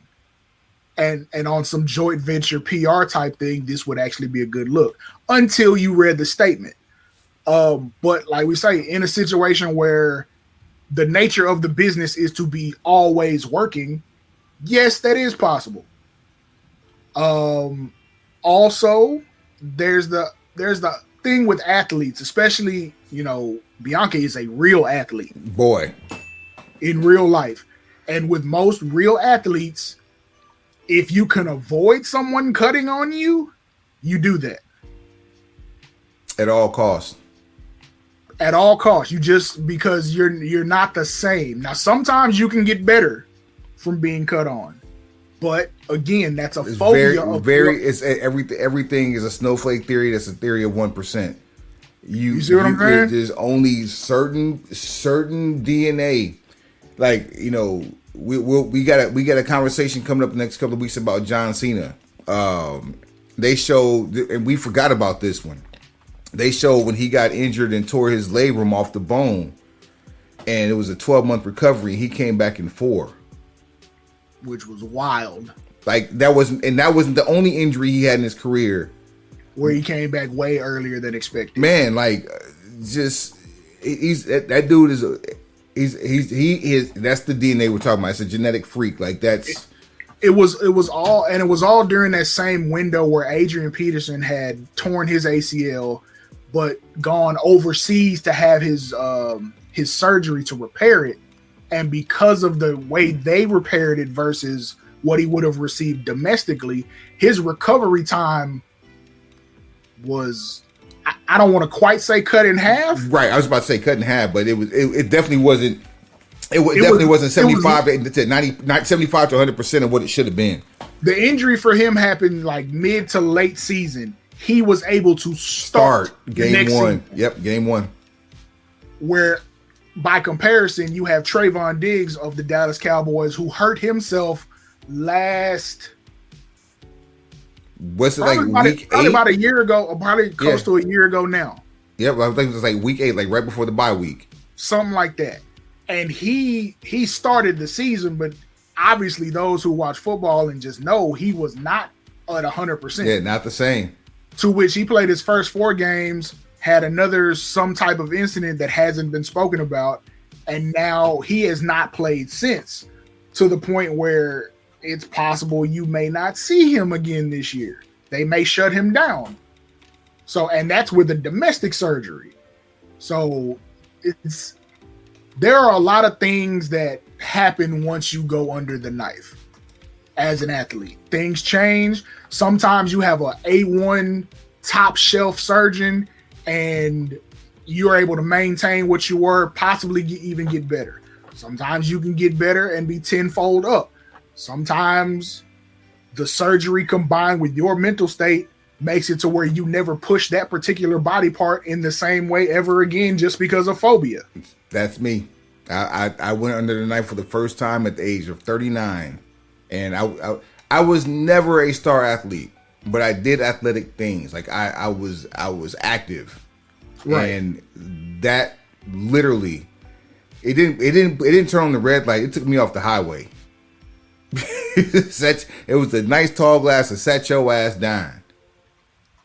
And on some joint venture PR type thing, this would actually be a good look until you read the statement. But like we say, in a situation where the nature of the business is to be always working, yes, that is possible. Also, there's the thing with athletes, especially, Bianca is a real athlete. Boy. In real life. And with most real athletes, if you can avoid someone cutting on you, you do that. At all costs. At all costs. You just, because you're not the same. Now, sometimes you can get better from being cut on. But again, that's a phobia. Everything is a snowflake theory. That's a theory of 1%. You see what I'm saying? There's only certain DNA. Like, we got a conversation coming up the next couple of weeks about John Cena. They showed, and we forgot about this one. They showed when he got injured and tore his labrum off the bone, and it was a 12-month recovery. He came back in 4, which was wild. Like that wasn't the only injury he had in his career, where he came back way earlier than expected. Man, like that dude is that's the DNA we're talking about. It's a genetic freak. Like that's. It was all during that same window where Adrian Peterson had torn his ACL, but gone overseas to have his surgery to repair it. And because of the way they repaired it versus what he would have received domestically, his recovery time was, I don't want to quite say cut in half. Right. I was about to say cut in half, but it definitely wasn't. It definitely wasn't 75 to 90, 75 to 100% of what it should have been. The injury for him happened like mid to late season. He was able to start game 1. Season. Yep, game 1. Where, by comparison, you have Trayvon Diggs of the Dallas Cowboys, who hurt himself last. What's it like? Week 8? About a year ago, probably close to a year ago now. Yep, I think it was like week 8, like right before the bye week. Something like that. And he started the season, but obviously those who watch football and just know he was not at 100%. Yeah, not the same. To which he played his first 4 games, had some type of incident that hasn't been spoken about, and now he has not played since, to the point where it's possible you may not see him again this year. They may shut him down. So, and that's with a domestic surgery. So there are a lot of things that happen once you go under the knife as an athlete. Things change. Sometimes you have a A1 top shelf surgeon and you're able to maintain what you were, possibly even get better. Sometimes you can get better and be tenfold up. Sometimes the surgery combined with your mental state makes it to where you never push that particular body part in the same way ever again just because of phobia. That's me. I went under the knife for the first time at the age of 39, and I was never a star athlete, but I did athletic things. Like I was active, right? And that literally, it didn't turn on the red light. It took me off the highway. It was a nice tall glass of set your ass down.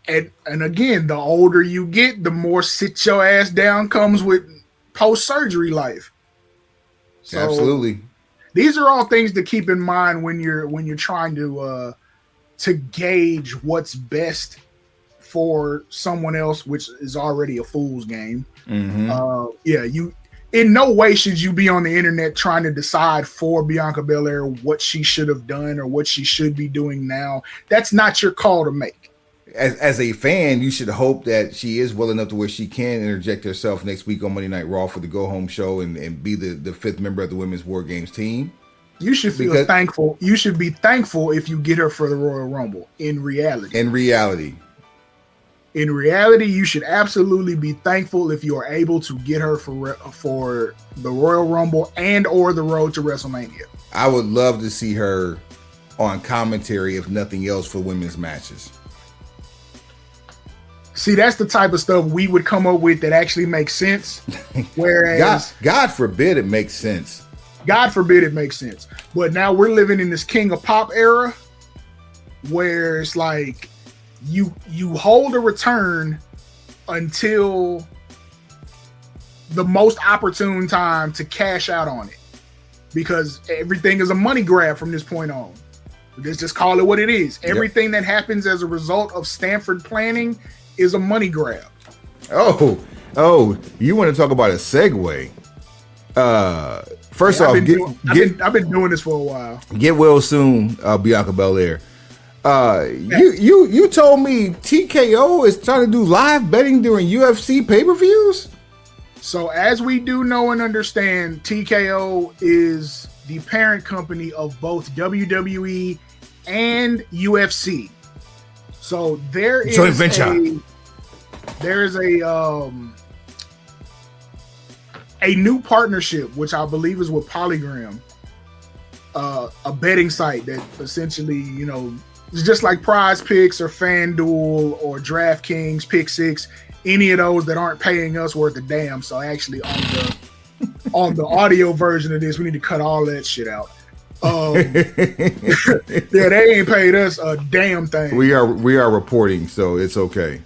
And again, the older you get, the more sit your ass down comes with post-surgery life. So absolutely. These are all things to keep in mind when you're trying to gauge what's best for someone else, which is already a fool's game. Mm-hmm. In no way should you be on the internet trying to decide for Bianca Belair what she should have done or what she should be doing now. That's not your call to make. As a fan, you should hope that she is well enough to where she can interject herself next week on Monday Night Raw for the go home show and be the 5th member of the Women's War Games team. You should feel thankful. You should be thankful if you get her for the Royal Rumble. In reality, you should absolutely be thankful if you are able to get her for the Royal Rumble and or the road to WrestleMania. I would love to see her on commentary, if nothing else, for women's matches. See, that's the type of stuff we would come up with that actually makes sense. Whereas God forbid it makes sense. God forbid it makes sense. But now we're living in this King of Pop era where it's like you hold a return until the most opportune time to cash out on it. Because everything is a money grab from this point on. Let's just call it what it is. Everything that happens as a result of Stanford planning is a money grab. Oh, you want to talk about a segue? First off, I've been doing this for a while. Get well soon, Bianca Belair. You told me TKO is trying to do live betting during UFC pay-per-views? So as we do know and understand, TKO is the parent company of both WWE and UFC. So there is joint venture. There is a new partnership, which I believe is with Polygram, a betting site that essentially, it's just like Prize Picks or FanDuel or DraftKings, Pick Six, any of those that aren't paying us worth a damn. So actually on the audio version of this, we need to cut all that shit out. Yeah, they ain't paid us a damn thing. We are reporting, so it's okay.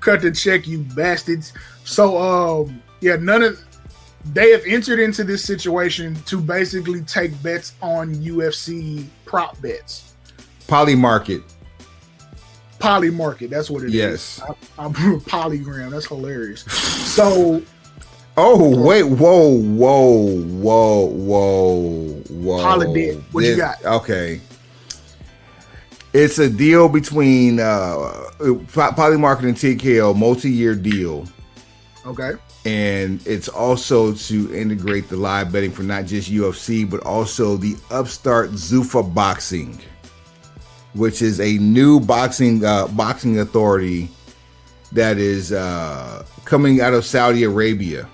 Cut the check, you bastards. So they have entered into this situation to basically take bets on UFC prop bets. Polymarket, that's what it is. Yes. I'm Polygram. That's hilarious. So wait, whoa. Polydit. What you got? Okay. It's a deal between Polymarket and TKO, multi-year deal. Okay. And it's also to integrate the live betting for not just UFC, but also the upstart Zuffa Boxing, which is a new boxing authority that is coming out of Saudi Arabia.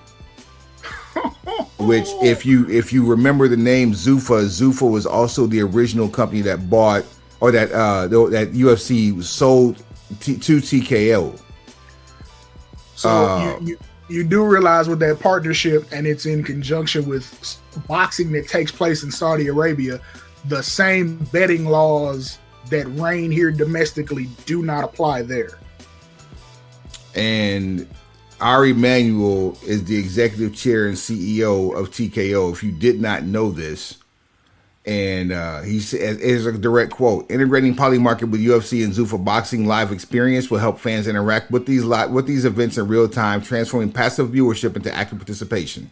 Which, if you remember the name Zuffa was also the original company that bought, or that UFC sold to TKO. So you do realize with that partnership, and it's in conjunction with boxing that takes place in Saudi Arabia, the same betting laws that reign here domestically do not apply there. And Ari Manuel is the executive chair and CEO of TKO. If you did not know this, and he says, is a direct quote: "Integrating Polymarket with UFC and Zuffa Boxing live experience will help fans interact with these events in real time, transforming passive viewership into active participation."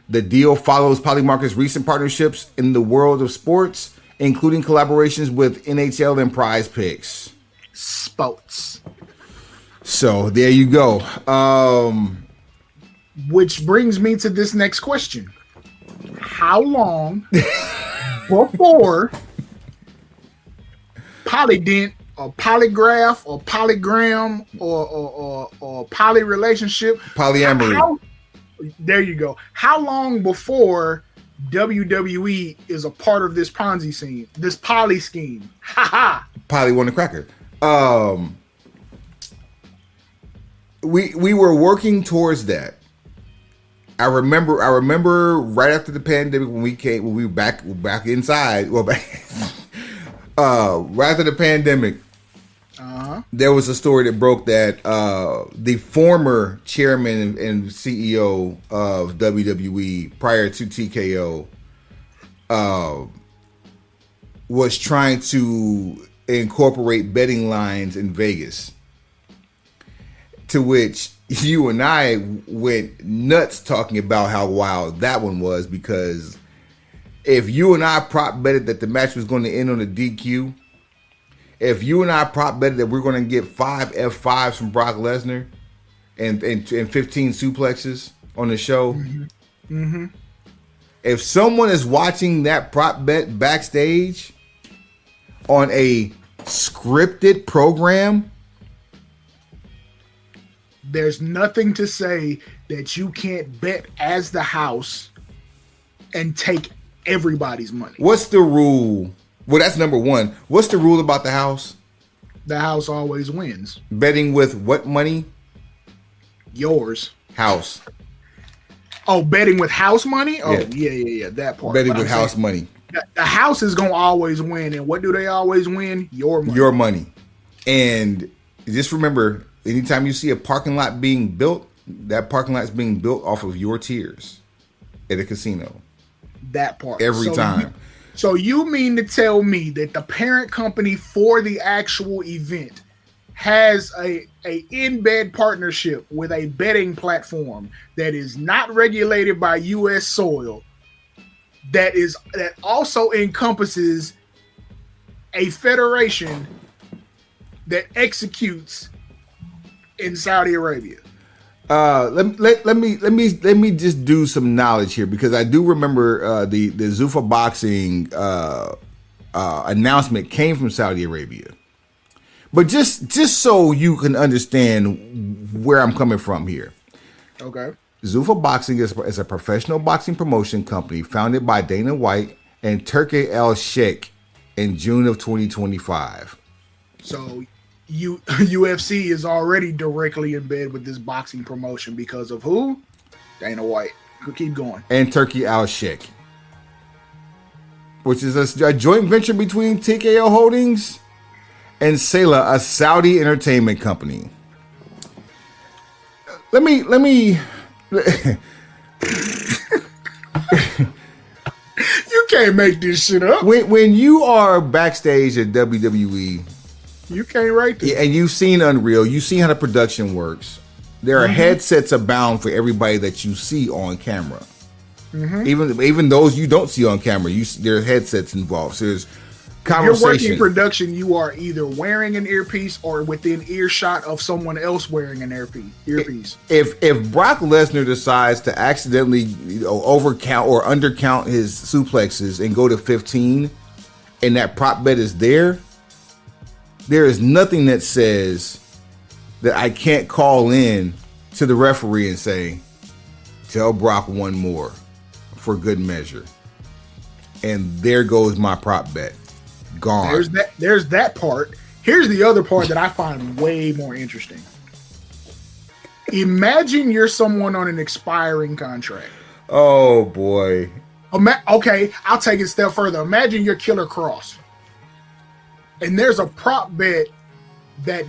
The deal follows Polymarket's recent partnerships in the world of sports, including collaborations with NHL and Prize Picks. Sports. So there you go. Which brings me to this next question. How long before Polydent or Polygraph or Polygram or poly relationship? Polyamory. There you go. How long before WWE is a part of this Ponzi scheme, this poly scheme? Ha ha. Poly won the cracker. We were working towards that. I remember right after the pandemic when we were back inside. Well, right after the pandemic, there was a story that broke that the former chairman and CEO of WWE prior to TKO was trying to incorporate betting lines in Vegas. To which you and I went nuts talking about how wild that one was, because if you and I prop betted that the match was going to end on a DQ, if you and I prop betted that we're going to get 5 F5s from Brock Lesnar and 15 suplexes on the show, if someone is watching that prop bet backstage on a scripted program, there's nothing to say that you can't bet as the house and take everybody's money. What's the rule? Well, that's number one. What's the rule about the house? The house always wins. Betting with what money? Yours. House. Oh, betting with house money? Oh, yeah. That part. Betting with house money. The house is going to always win. And what do they always win? Your money. Your money. And just remember, anytime you see a parking lot being built, that parking lot is being built off of your tears at a casino. That part. Every time. So you mean to tell me that the parent company for the actual event has a in-bed partnership with a betting platform that is not regulated by U.S. soil, that also encompasses a federation that executes in Saudi Arabia. Let me just do some knowledge here, because I do remember the Zuffa Boxing announcement came from Saudi Arabia. But just so you can understand where I'm coming from here. Okay. Zuffa Boxing is a professional boxing promotion company founded by Dana White and Turki Al-Sheikh in June of 2025. So UFC is already directly in bed with this boxing promotion because of who? Dana White. Keep going. And Turki Al-Sheikh, which is a joint venture between TKO Holdings and Sela, a Saudi entertainment company. Let me. You can't make this shit up. When you are backstage at WWE, you can't write this. And you've seen Unreal, you've seen how the production works. There are headsets abound for everybody that you see on camera. Even those you don't see on camera, there are headsets involved. So there's conversation. If you're working production, you are either wearing an earpiece or within earshot of someone else wearing an earpiece. If Brock Lesnar decides to accidentally overcount or undercount his suplexes and go to 15, and that prop bet is there is nothing that says that I can't call in to the referee and say, tell Brock one more for good measure. And there goes my prop bet. Gone. There's that part. Here's the other part that I find way more interesting. Imagine you're someone on an expiring contract. Oh boy. Okay, I'll take it a step further. Imagine you're Killer Cross, and there's a prop bet that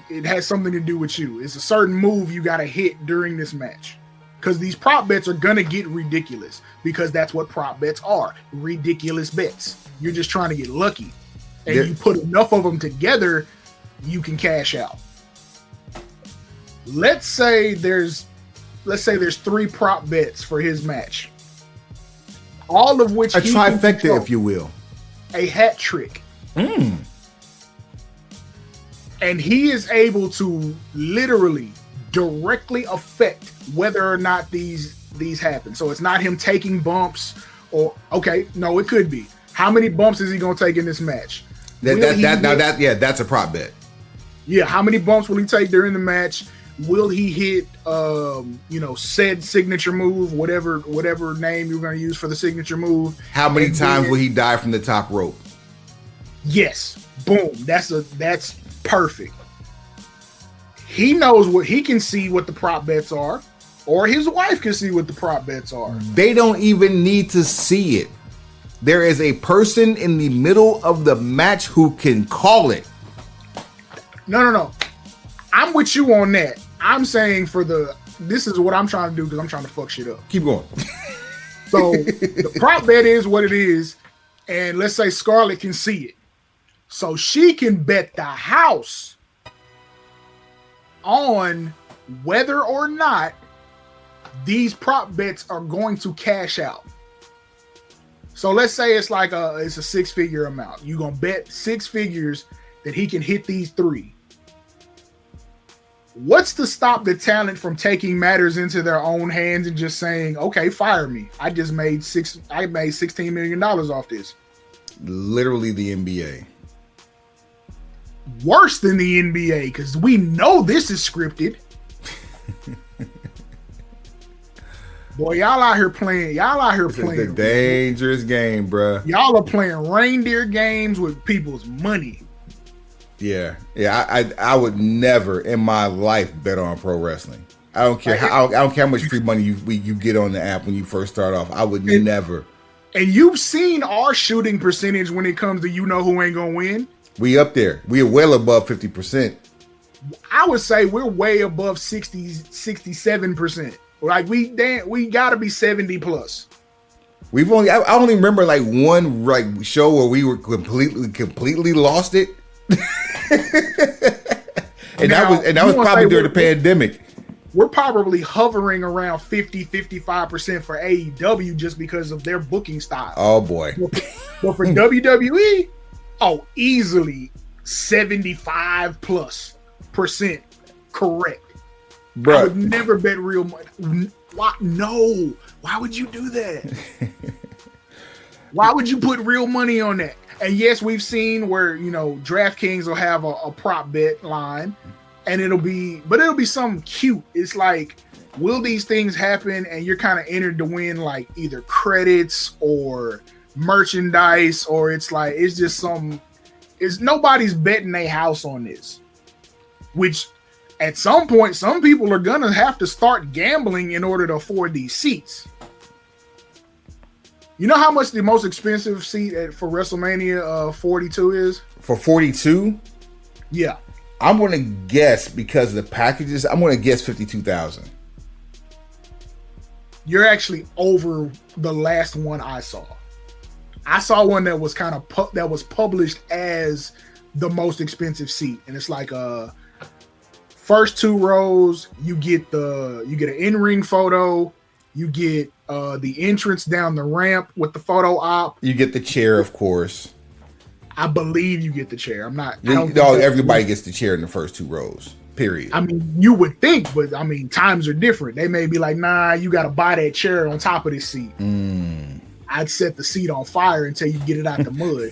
it has something to do with you. It's a certain move you got to hit during this match, because these prop bets are gonna get ridiculous, because that's what prop bets are. Ridiculous bets. You're just trying to get lucky, and you put enough of them together, you can cash out. Let's say there's 3 prop bets for his match, all of which a trifecta, if you will, a hat trick. And he is able to literally directly affect whether or not these happen. So it's not him taking bumps, or it could be. How many bumps is he going to take in this match? That's a prop bet. Yeah, how many bumps will he take during the match? Will he hit said signature move, whatever name you're going to use for the signature move? How many times will he die from the top rope? Yes. Boom. That's perfect. He knows he can see what the prop bets are, or his wife can see what the prop bets are. They don't even need to see it. There is a person in the middle of the match who can call it. No. I'm with you on that. I'm saying this is what I'm trying to do, because I'm trying to fuck shit up. Keep going. So the prop bet is what it is, and let's say Scarlett can see it. So she can bet the house on whether or not these prop bets are going to cash out. So let's say it's like it's a 6-figure amount. You're going to bet 6 figures that he can hit these 3. What's to stop the talent from taking matters into their own hands and just saying, okay, fire me. I made $16 million off this. Literally the NBA. Worse than the NBA, because we know this is scripted. Boy, y'all out here playing. This is a dangerous game, bruh. Y'all are playing reindeer games with people's money. Yeah. I would never in my life bet on pro wrestling. I don't care how much free money you get on the app when you first start off. I would never. And you've seen our shooting percentage when it comes to who ain't gonna win. We up there. We are well above 50%. I would say we're way above 67%. Like we gotta be 70 plus. I only remember like one show where we were completely lost it. And that was probably during the pandemic. We're probably hovering around 50-55% for AEW just because of their booking style. Oh boy. But for WWE, easily 75+% correct. Bruh. I would never bet real money. Why? No. Why would you do that? Why would you put real money on that? And yes, we've seen where, DraftKings will have a prop bet line and it'll be something cute. It's like, will these things happen? And you're kind of entered to win like either credits or merchandise, or it's nobody's betting their house on this, which at some point, some people are going to have to start gambling in order to afford these seats. You know how much the most expensive seat for WrestleMania 42 is? For 42? Yeah. I'm going to guess, because of the packages, I'm going to guess 52,000. You're actually over the last one I saw. I saw one that was that was published as the most expensive seat, and it's like first 2 rows, you get an in-ring photo, you get the entrance down the ramp with the photo op. You get the chair, of course. I believe you get the chair. Everybody gets the chair in the first 2 rows. Period. I mean, you would think, but I mean, times are different. They may be like, nah, you got to buy that chair on top of this seat. I'd set the seat on fire until you get it out the mud.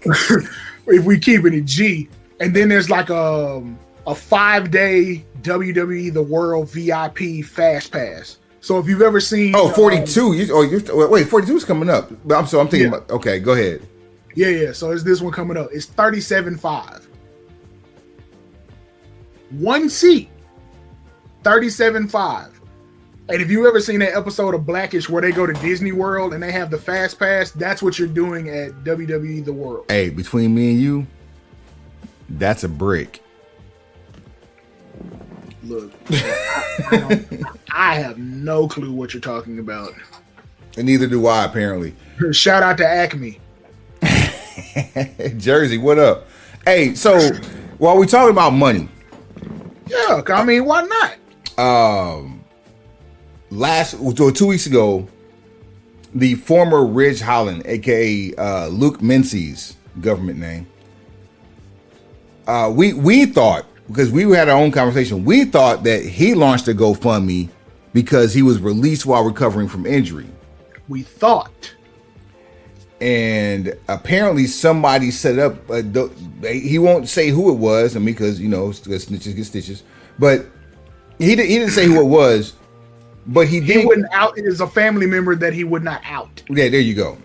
But if we keep it in G, and then there's like a 5-day WWE The World VIP Fast Pass. So if you've ever seen 42, 42 is coming up. I'm thinking about. Okay, go ahead. Yeah. So it's this one coming up. It's $37.5. One seat, $37.5. And if you ever seen that episode of Blackish where they go to Disney World and they have the Fast Pass, that's what you're doing at WWE The World. Hey, between me and you, that's a brick. Look, I have no clue what you're talking about. And neither do I, apparently. Shout out to Acme. Jersey, what up? Hey, so while we talking about money. Yeah, I mean, why not? 2 weeks ago, the former Ridge Holland, aka Luke Mincy's government name, we thought, because we had our own conversation, we thought that he launched a GoFundMe because he was released while recovering from injury. We thought. And apparently somebody set up, he won't say who it was, because, snitches get stitches, but he didn't say who it was, but he did. He wouldn't out. It is a family member that he would not out. Yeah, there you go.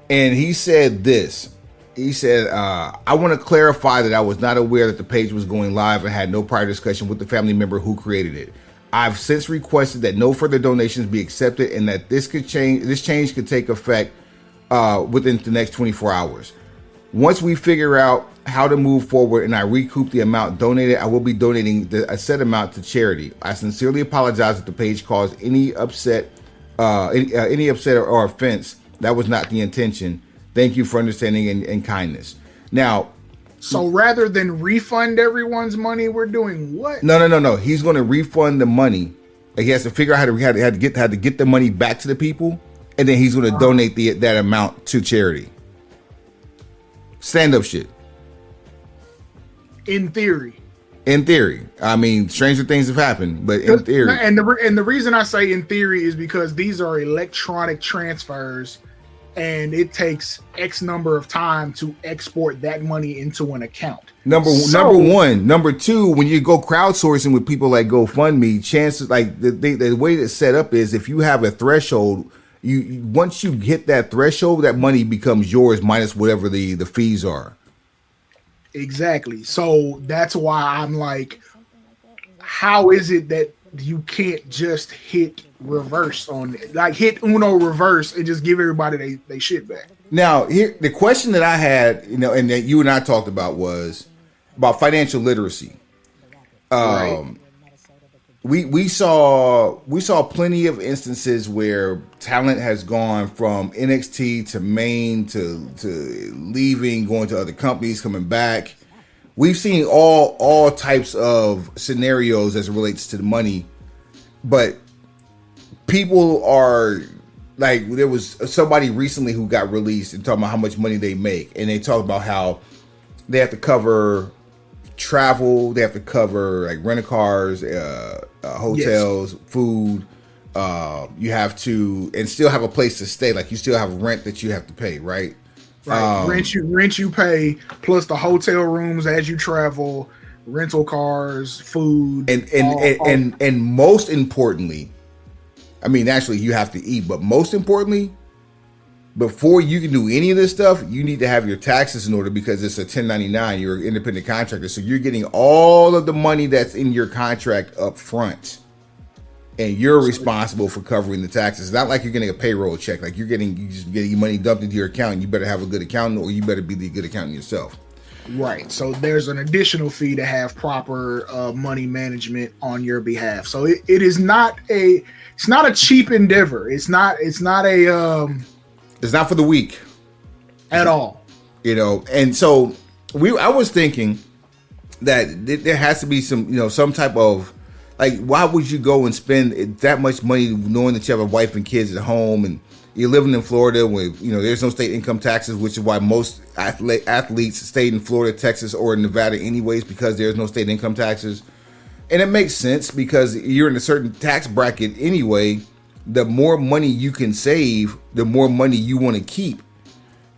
And he said this. He said, I want to clarify that I was not aware that the page was going live and had no prior discussion with the family member who created it. I've since requested that no further donations be accepted and that this change could take effect within the next 24 hours. Once we figure out how to move forward and I recoup the amount donated, I will be donating a set amount to charity. I sincerely apologize if the page caused any upset or offense. That was not the intention. Thank you for understanding and kindness. Now, so rather than refund everyone's money, we're doing what? No. He's going to refund the money. He has to figure out how to get the money back to the people, and then he's going to donate that amount to charity. Stand up shit. In theory. I mean, stranger things have happened, but in theory. And the reason I say in theory is because these are electronic transfers, and it takes X number of time to export that money into an account. Number one. Number two, when you go crowdsourcing with people like GoFundMe, chances like the way it's set up is if you have a threshold, once you hit that threshold, that money becomes yours minus whatever the fees are. Exactly. So that's why I'm like, how is it that you can't just hit reverse on it? Like hit Uno reverse and just give everybody they shit back. Now, here the question that I had, and that you and I talked about was about financial literacy. Right. We saw plenty of instances where talent has gone from NXT to Maine to leaving, going to other companies, coming back. we've seen all types of scenarios as it relates to the money, but people are like, there was somebody recently who got released and talking about how much money they make, and they talk about how they have to cover travel, they have to cover like rental cars, hotels, food. You have to, and still have a place to stay. Like you still have rent that you have to pay, right? Right. Rent you pay, plus the hotel rooms as you travel, rental cars, food, and most importantly, I mean, naturally you have to eat, but most importantly, before you can do any of this stuff, you need to have your taxes in order, because it's a 1099. You're an independent contractor, so you're getting all of the money that's in your contract up front, and you're responsible for covering the taxes. It's not like you're getting a payroll check. Like you just getting money dumped into your account, and you better have a good accountant, or you better be the good accountant yourself. Right. So there's an additional fee to have proper money management on your behalf. So it is not a cheap endeavor. It's not It's not for the weak at all. You know, and so I was thinking that there has to be some type of, like, why would you go and spend that much money knowing that you have a wife and kids at home, and you're living in Florida with, there's no state income taxes, which is why most athletes stay in Florida, Texas, or Nevada anyways, because there's no state income taxes. And it makes sense because you're in a certain tax bracket anyway. The more money you can save, the more money you want to keep.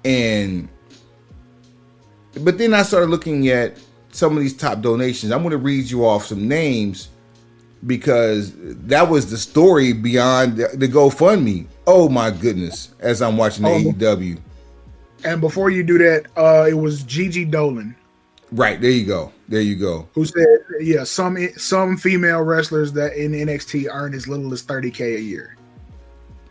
But then I started looking at some of these top donations. I'm going to read you off some names, because that was the story beyond the GoFundMe. Oh my goodness, as I'm watching AEW. And before you do that, it was Gigi Dolan. Right, there you go. Who said, yeah, some female wrestlers that in NXT earn as little as $30K a year.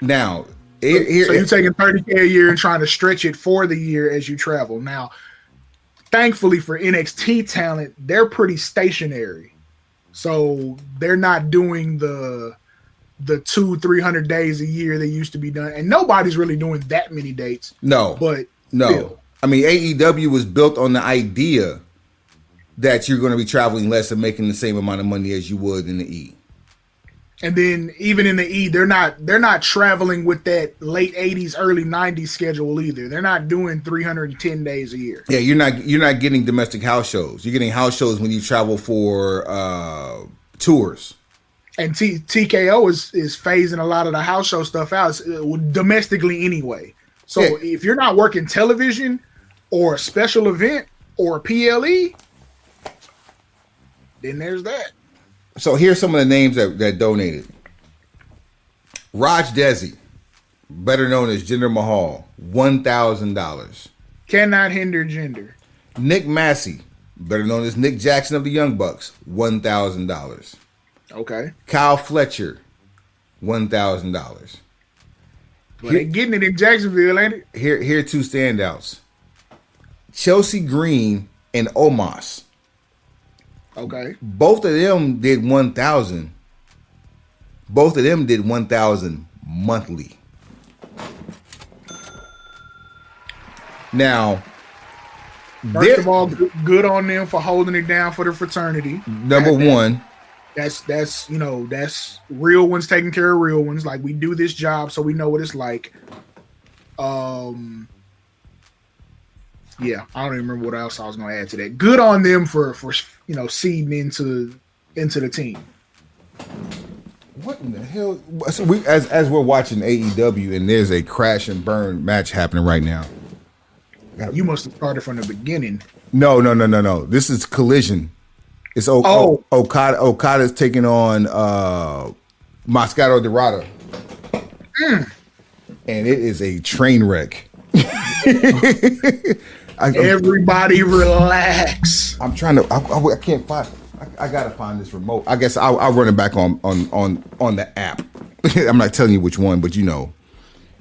Now, so you're taking $30K a year and trying to stretch it for the year as you travel. Now, thankfully for NXT talent, they're pretty stationary. So they're not doing the 200-300 days a year they used to be done, and nobody's really doing that many dates. No. Still. I mean, AEW was built on the idea that you're going to be traveling less and making the same amount of money as you would in the E. And then even in the E, they're not traveling with that late 80s, early 90s schedule either. They're not doing 310 days a year. Yeah, you're not getting domestic house shows. You're getting house shows when you travel for tours. And TKO is phasing a lot of the house show stuff out domestically anyway. So if you're not working television or a special event or a PLE, then there's that. So here's some of the names that donated. Raj Desi, better known as Jinder Mahal, $1,000. Cannot hinder gender. Nick Massey, better known as Nick Jackson of the Young Bucks, $1,000. Okay. Kyle Fletcher, $1,000. Well, they getting it in Jacksonville, ain't it? Here are two standouts. Chelsea Green and Omos. Okay. Both of them did 1,000. Both of them did 1,000 monthly. Now, first of all, good on them for holding it down for the fraternity. Number one. That's real ones taking care of real ones. Like, we do this job, so we know what it's like. Yeah, I don't even remember what else I was going to add to that. Good on them for seeding into the team. What in the hell? So as we're watching AEW, and there's a crash and burn match happening right now. You must have started from the beginning. No. This is Collision. It's Okada. Okada's taking on Mascara Dorada. And it is a train wreck. Everybody relax. I'm trying to. I can't find. I gotta find this remote. I guess I'll run it back on the app. I'm not telling you which one, but you know.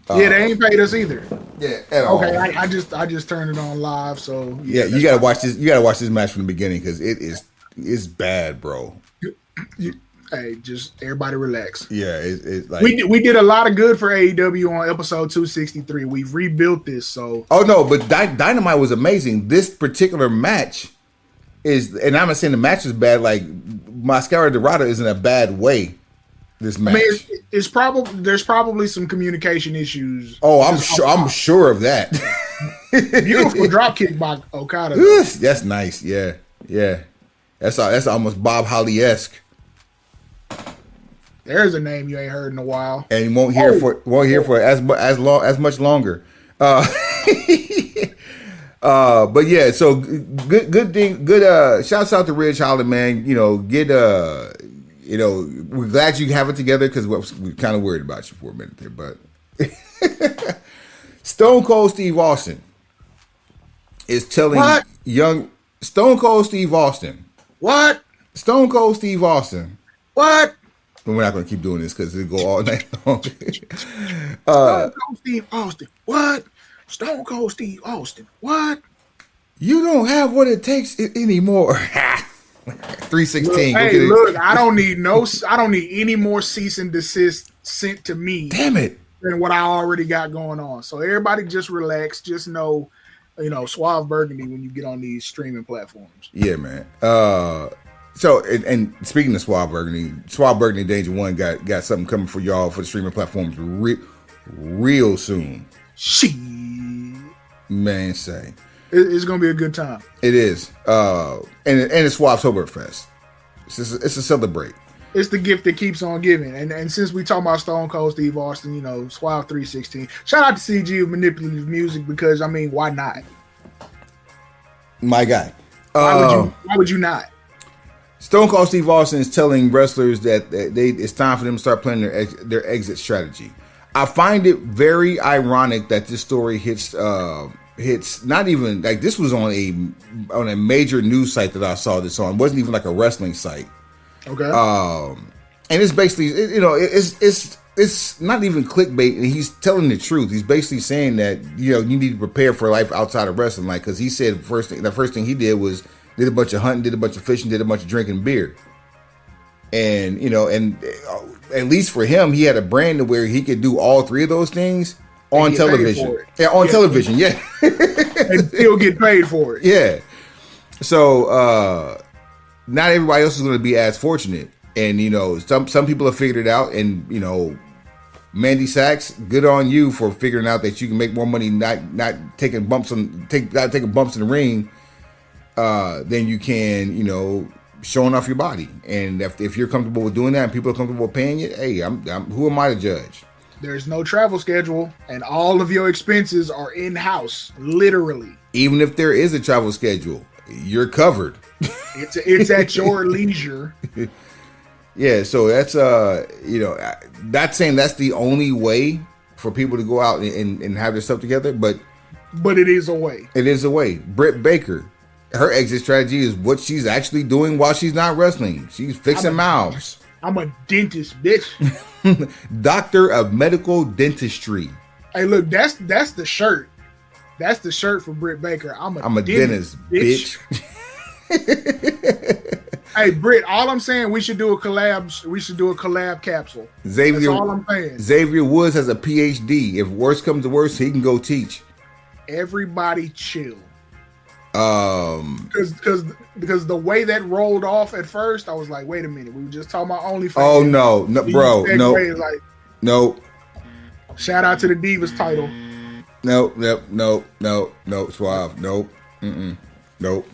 Yeah, they ain't paid us either. Yeah, at all. Okay, I just turned it on live, so yeah, you gotta watch this. You gotta watch this match from the beginning because it's bad, bro. Hey, just everybody relax. Yeah, it's like we did a lot of good for AEW on episode 263. We've rebuilt this, so oh no, but Dynamite was amazing. This particular match and I'm not saying the match is bad. Like Mascara Dorada is in a bad way. This match. I mean, it's probably there's probably some communication issues. Oh, I'm sure of that. Beautiful drop kick by Okada. That's nice. Yeah. That's almost Bob Holly-esque. There's a name you ain't heard in a while, and you won't hear for as much longer. But yeah, so good thing. Good. Shouts out to Ridge Holland, man. We're glad you have it together because we're kind of worried about you for a minute there. But Stone Cold Steve Austin is telling young Stone Cold Steve Austin. What? Stone Cold Steve Austin. What? But we're not going to keep doing this because it'll go all night long. Stone Cold Steve Austin. What? Stone Cold Steve Austin. What? You don't have what it takes anymore. 316. Look, I don't need any more cease and desist sent to me. Damn it. Than what I already got going on. So everybody just relax. Just know, Suave Burgundy when you get on these streaming platforms. Yeah, man. So and speaking of Suave Burgundy Danger One got something coming for y'all for the streaming platforms real soon. Man, say it's gonna be a good time. It is. And it's Suavetoberfest. It's a celebrate. It's the gift that keeps on giving. And since we talk about Stone Cold Steve Austin, Suave 316. Shout out to CG of Manipulative Music because why not? My guy. Why would you not? Stone Cold Steve Austin is telling wrestlers that it's time for them to start planning their exit strategy. I find it very ironic that this story hits not even like this was on a major news site that I saw this on. It wasn't even like a wrestling site. Okay. And it's basically it's not even clickbait, and he's telling the truth. He's basically saying that you need to prepare for life outside of wrestling, like because he said the first thing he did was did a bunch of hunting, did a bunch of fishing, did a bunch of drinking beer. And, and at least for him, he had a brand to where he could do all three of those things on television. Yeah, on television, yeah. And still get paid for it. Yeah. So, not everybody else is going to be as fortunate. And, some people have figured it out. And, Mandy Sachs, good on you for figuring out that you can make more money not taking bumps in the ring than you can, showing off your body. And if you're comfortable with doing that and people are comfortable with paying it, hey, I'm who am I to judge? There's no travel schedule and all of your expenses are in-house, literally. Even if there is a travel schedule, you're covered. It's at your leisure. Yeah, so that's not saying that's the only way for people to go out and have their stuff together, but it is a way. It is a way. Britt Baker, her exit strategy is what she's actually doing while she's not wrestling. She's fixing mouths. I'm a dentist, bitch. Doctor of medical dentistry. Hey, look, that's the shirt. That's the shirt for Britt Baker. I'm a dentist, bitch. Hey, Britt, all I'm saying, we should do a collab. We should do a collab capsule. That's all I'm saying. Xavier Woods has a PhD. If worse comes to worse, he can go teach. Everybody chill. Because the way that rolled off at first, I was like, wait a minute, we were just talking about OnlyFans. Oh no, bro, no, no. Shout out to the Divas title. No, Suave, nope, nope.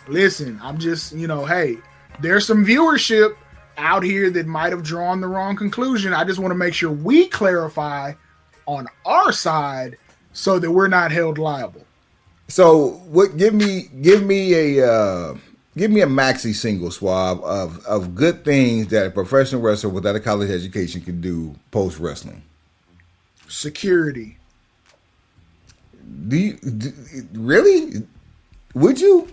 Listen, I'm just, hey, there's some viewership out here that might have drawn the wrong conclusion. I just want to make sure we clarify on our side so that we're not held liable. So what? Give me a maxi single, Suave, of good things that a professional wrestler without a college education can do post wrestling. Security. Really? Would you?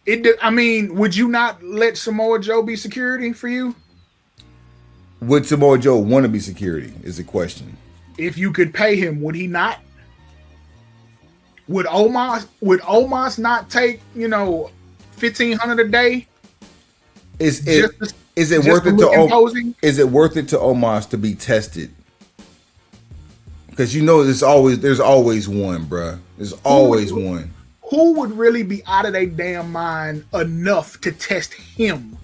Would you not let Samoa Joe be security for you? Would Samoa Joe want to be security? Is the question. If you could pay him, would he not? Would Omos not take $1,500 a day? Is it worth it to Is it worth it to Omos to be tested? Because there's always one, bruh. There's always one. who would really be out of their damn mind enough to test him?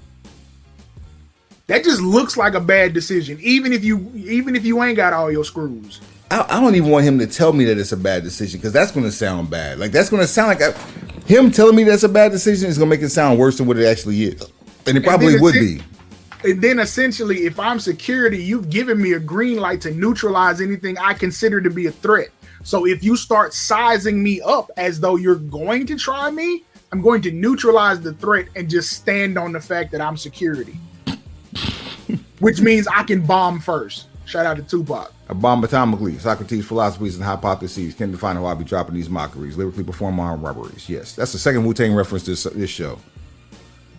That just looks like a bad decision, even if you ain't got all your screws. I don't even want him to tell me that it's a bad decision, because that's going to sound bad. Like, that's going to sound like him telling me that's a bad decision is going to make it sound worse than what it actually is. And it probably would be. And then essentially, if I'm security, you've given me a green light to neutralize anything I consider to be a threat. So if you start sizing me up as though you're going to try me, I'm going to neutralize the threat and just stand on the fact that I'm security. Which means I can bomb first. Shout out to Tupac. I bomb atomically. Socrates' philosophies and hypotheses can't define how I be dropping these mockeries. Lyrically perform armed robberies. Yes, that's the second Wu-Tang reference this show.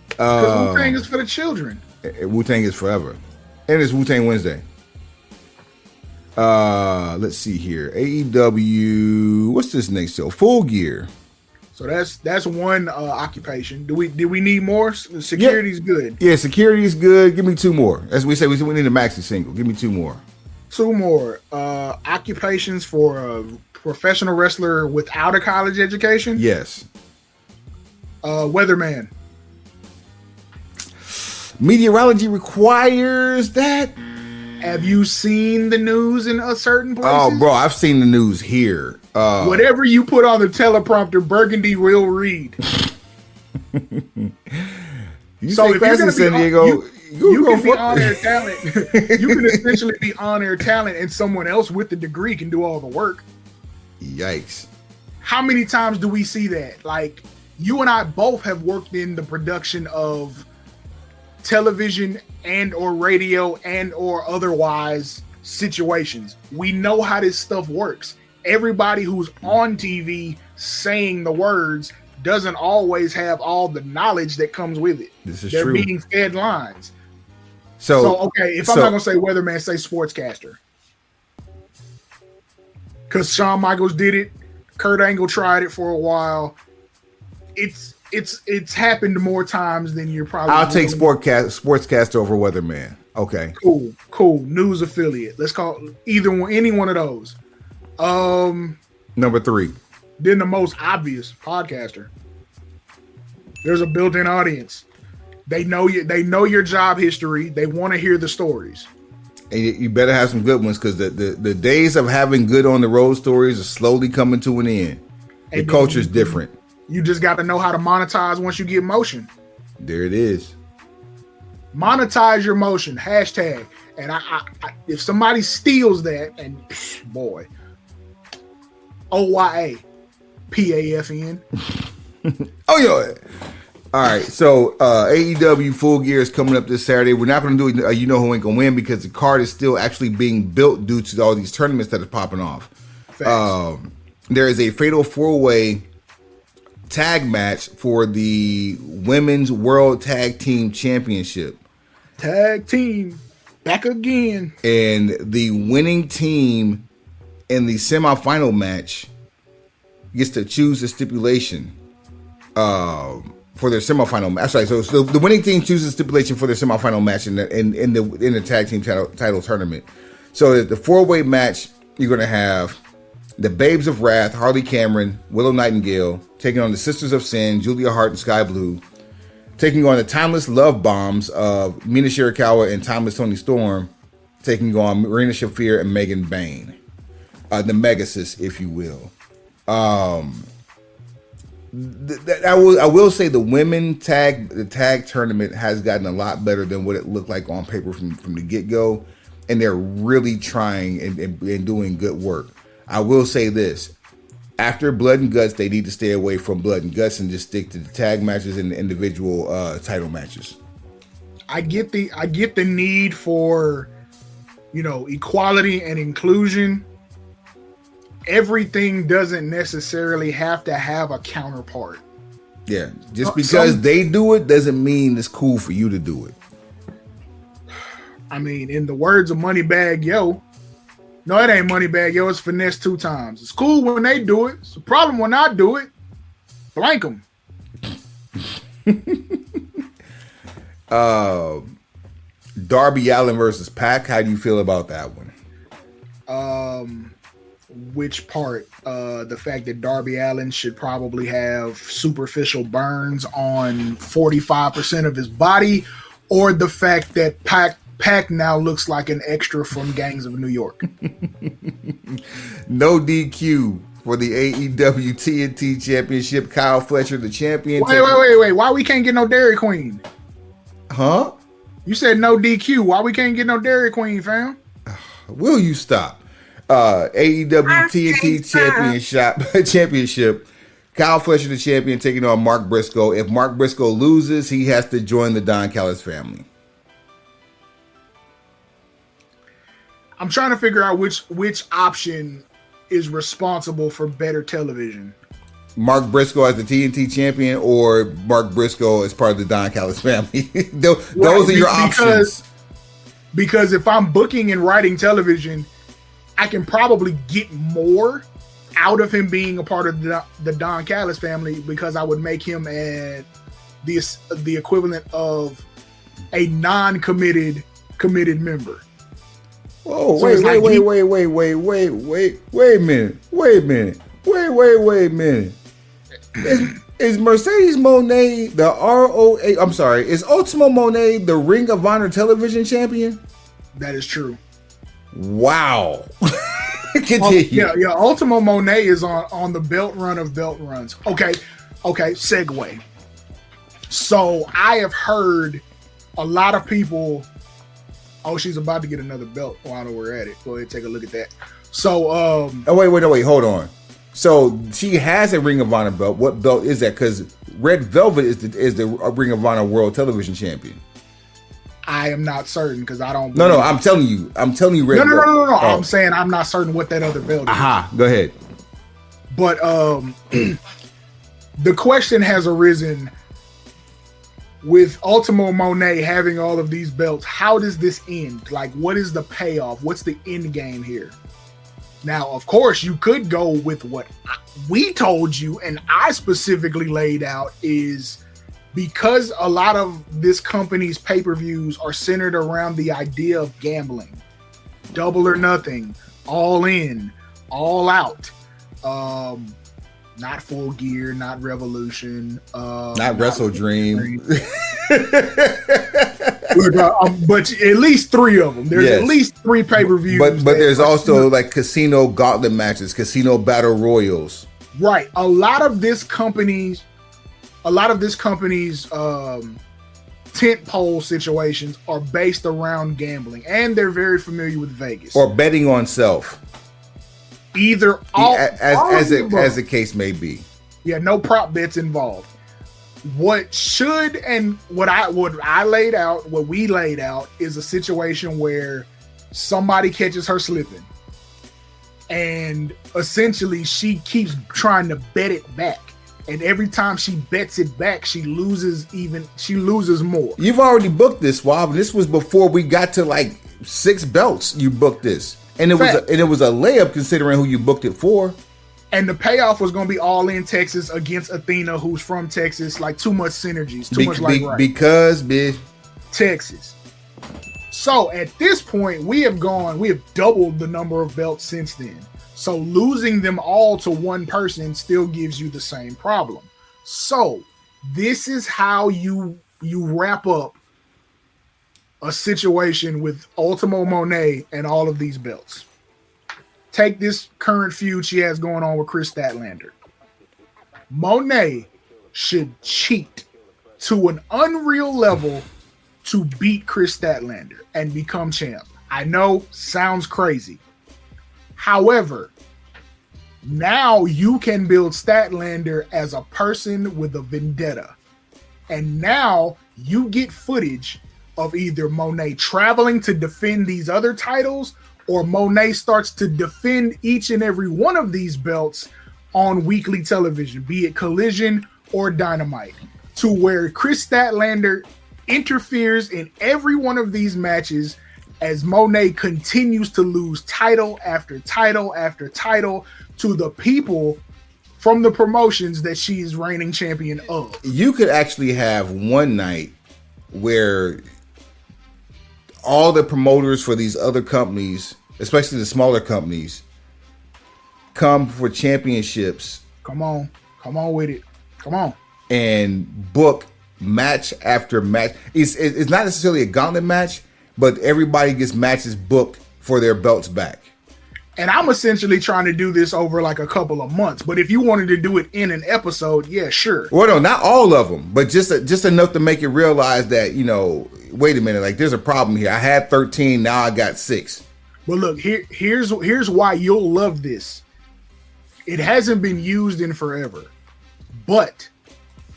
Because Wu-Tang is for the children. Wu-Tang is forever. And it's Wu-Tang Wednesday. Let's see here. AEW. What's this next show? Full Gear. So that's one occupation. Do we need more? Security's good. Yeah, security's good. Give me two more. As we say, we need a maxi single. Give me two more. Two more occupations for a professional wrestler without a college education. Yes. Weatherman. Meteorology requires that. Have you seen the news in a certain places? Oh, bro, I've seen the news here. Whatever you put on the teleprompter, Burgundy will read. So if you're going to San Diego, you can be on-air talent. You can essentially be on-air talent, and someone else with the degree can do all the work. Yikes! How many times do we see that? Like, you and I both have worked in the production of television and or radio and or otherwise situations. We know how this stuff works. Everybody who's on TV saying the words doesn't always have all the knowledge that comes with it. This is They're true. being fed lines. So okay, if I'm not gonna say weatherman, say sportscaster. Because Shawn Michaels did it. Kurt Angle tried it for a while. It's happened more times than you're probably. I'll take sportscaster over weatherman. Okay. Cool. News affiliate. Let's call any one of those. Number 3. Then the most obvious, podcaster. There's a built-in audience. They know you. They know your job history. They want to hear the stories. And you better have some good ones, because the days of having good on the road stories are slowly coming to an end. The culture's different. You just got to know how to monetize once you get motion. There it is. Monetize your motion. Hashtag. And I if somebody steals that, and boy, OYA, PAFN. Oh, yeah. All right. So AEW Full Gear is coming up this Saturday. We're not going to do You Know Who Ain't Going to Win, because the card is still actually being built due to all these tournaments that are popping off. There is a fatal 4-way tag match for the Women's World Tag Team Championship. Tag team. Back again. And the winning team in the semifinal match gets to choose a stipulation for their semifinal match. Sorry, so the winning team chooses a stipulation for their semifinal match in the tag team title tournament. So the 4-way match, you're going to have the Babes of Wrath, Harley Cameron, Willow Nightingale, taking on the Sisters of Sin, Julia Hart and Sky Blue, taking on the Timeless Love Bombs of Mina Shirakawa and Timeless Toni Storm, taking on Marina Shafir and Megan Bain. The Megasis, if you will. I will say the tag tournament has gotten a lot better than what it looked like on paper from the get-go, and they're really trying and doing good work. I will say this: after Blood and Guts, they need to stay away from Blood and Guts and just stick to the tag matches and the individual title matches. I get the need for, equality and inclusion. Everything doesn't necessarily have to have a counterpart. Yeah, just because they do it doesn't mean it's cool for you to do it. I mean, in the words of Moneybag Yo, no, it ain't Moneybag Yo, it's Finesse 2 times. It's cool when they do it. It's a problem when I do it. Blank them. Darby Allin versus Pac. How do you feel about that one? which part. The fact that Darby Allin should probably have superficial burns on 45% of his body, or the fact that Pac now looks like an extra from Gangs of New York. No DQ for the AEW TNT Championship. Kyle Fletcher, the champion. Wait. Why we can't get no Dairy Queen? Huh? You said no DQ. Why we can't get no Dairy Queen, fam? Will you stop? AEW TNT Championship. Kyle Fletcher, the champion, taking on Mark Briscoe. If Mark Briscoe loses, he has to join the Don Callis family. I'm trying to figure out which option is responsible for better television. Mark Briscoe as the TNT champion, or Mark Briscoe as part of the Don Callis family. Those are your options. Because if I'm booking and writing television, I can probably get more out of him being a part of the Don Callis family, because I would make him the equivalent of a non-committed committed member. Oh, so wait a minute. Is Mercedes Moné the ROH? I'm sorry. Is Ultimo Moné the Ring of Honor television champion? That is true. Wow. Continue. Yeah. Ultimo Moné is on the belt run of belt runs. Okay. Segue. So I have heard a lot of people. Oh, she's about to get another belt while we're at it. Go ahead, take a look at that. So, wait, hold on. So she has a Ring of Honor belt. What belt is that? Because Red Velvet is the Ring of Honor World Television Champion. I am not certain, because I don't. No, I'm telling you. Red Velvet. No. Oh. I'm saying I'm not certain what that other belt is. Aha, go ahead. But the question has arisen. With Ultimo Moné having all of these belts, how does this end? Like, what is the payoff? What's the end game here? Now, of course, you could go with what we told you, and I specifically laid out, is because a lot of this company's pay-per-views are centered around the idea of gambling. Double or nothing, all in, all out. Not Full Gear, not Revolution, not Wrestle Dream. But at least 3 of them. There's at least 3 pay-per-views. But there's also like casino gauntlet matches, casino battle royals. Right. A lot of this company's tent pole situations are based around gambling, and they're very familiar with Vegas or betting on self. Either as the case may be. Yeah, no prop bets involved. What we laid out is a situation where somebody catches her slipping, and essentially she keeps trying to bet it back. And every time she bets it back, she loses more. You've already booked this, Swab. This was before we got to like 6 belts. You booked this. And it was a layup considering who you booked it for. And the payoff was going to be all in Texas against Athena, who's from Texas. Like, too much synergies, because bitch, Texas. So at this point, we have doubled the number of belts since then. So losing them all to one person still gives you the same problem. So this is how you wrap up a situation with Ultimo Moné and all of these belts. Take this current feud she has going on with Chris Statlander. Moné should cheat to an unreal level to beat Chris Statlander and become champ. I know, sounds crazy. However, now you can build Statlander as a person with a vendetta. And now you get footage of either Moné traveling to defend these other titles, or Moné starts to defend each and every one of these belts on weekly television, be it Collision or Dynamite, to where Chris Statlander interferes in every one of these matches as Moné continues to lose title after title after title to the people from the promotions that she is reigning champion of. You could actually have one night where all the promoters for these other companies, especially the smaller companies, come for championships. Come on with it. Come on. And book match after match. It's not necessarily a gauntlet match, but everybody gets matches booked for their belts back. And I'm essentially trying to do this over like a couple of months. But if you wanted to do it in an episode, yeah, sure. Well, no, not all of them, but just enough to make it realize that, wait a minute, like there's a problem here. I had 13, now I got 6. But look, here's why you'll love this. It hasn't been used in forever, but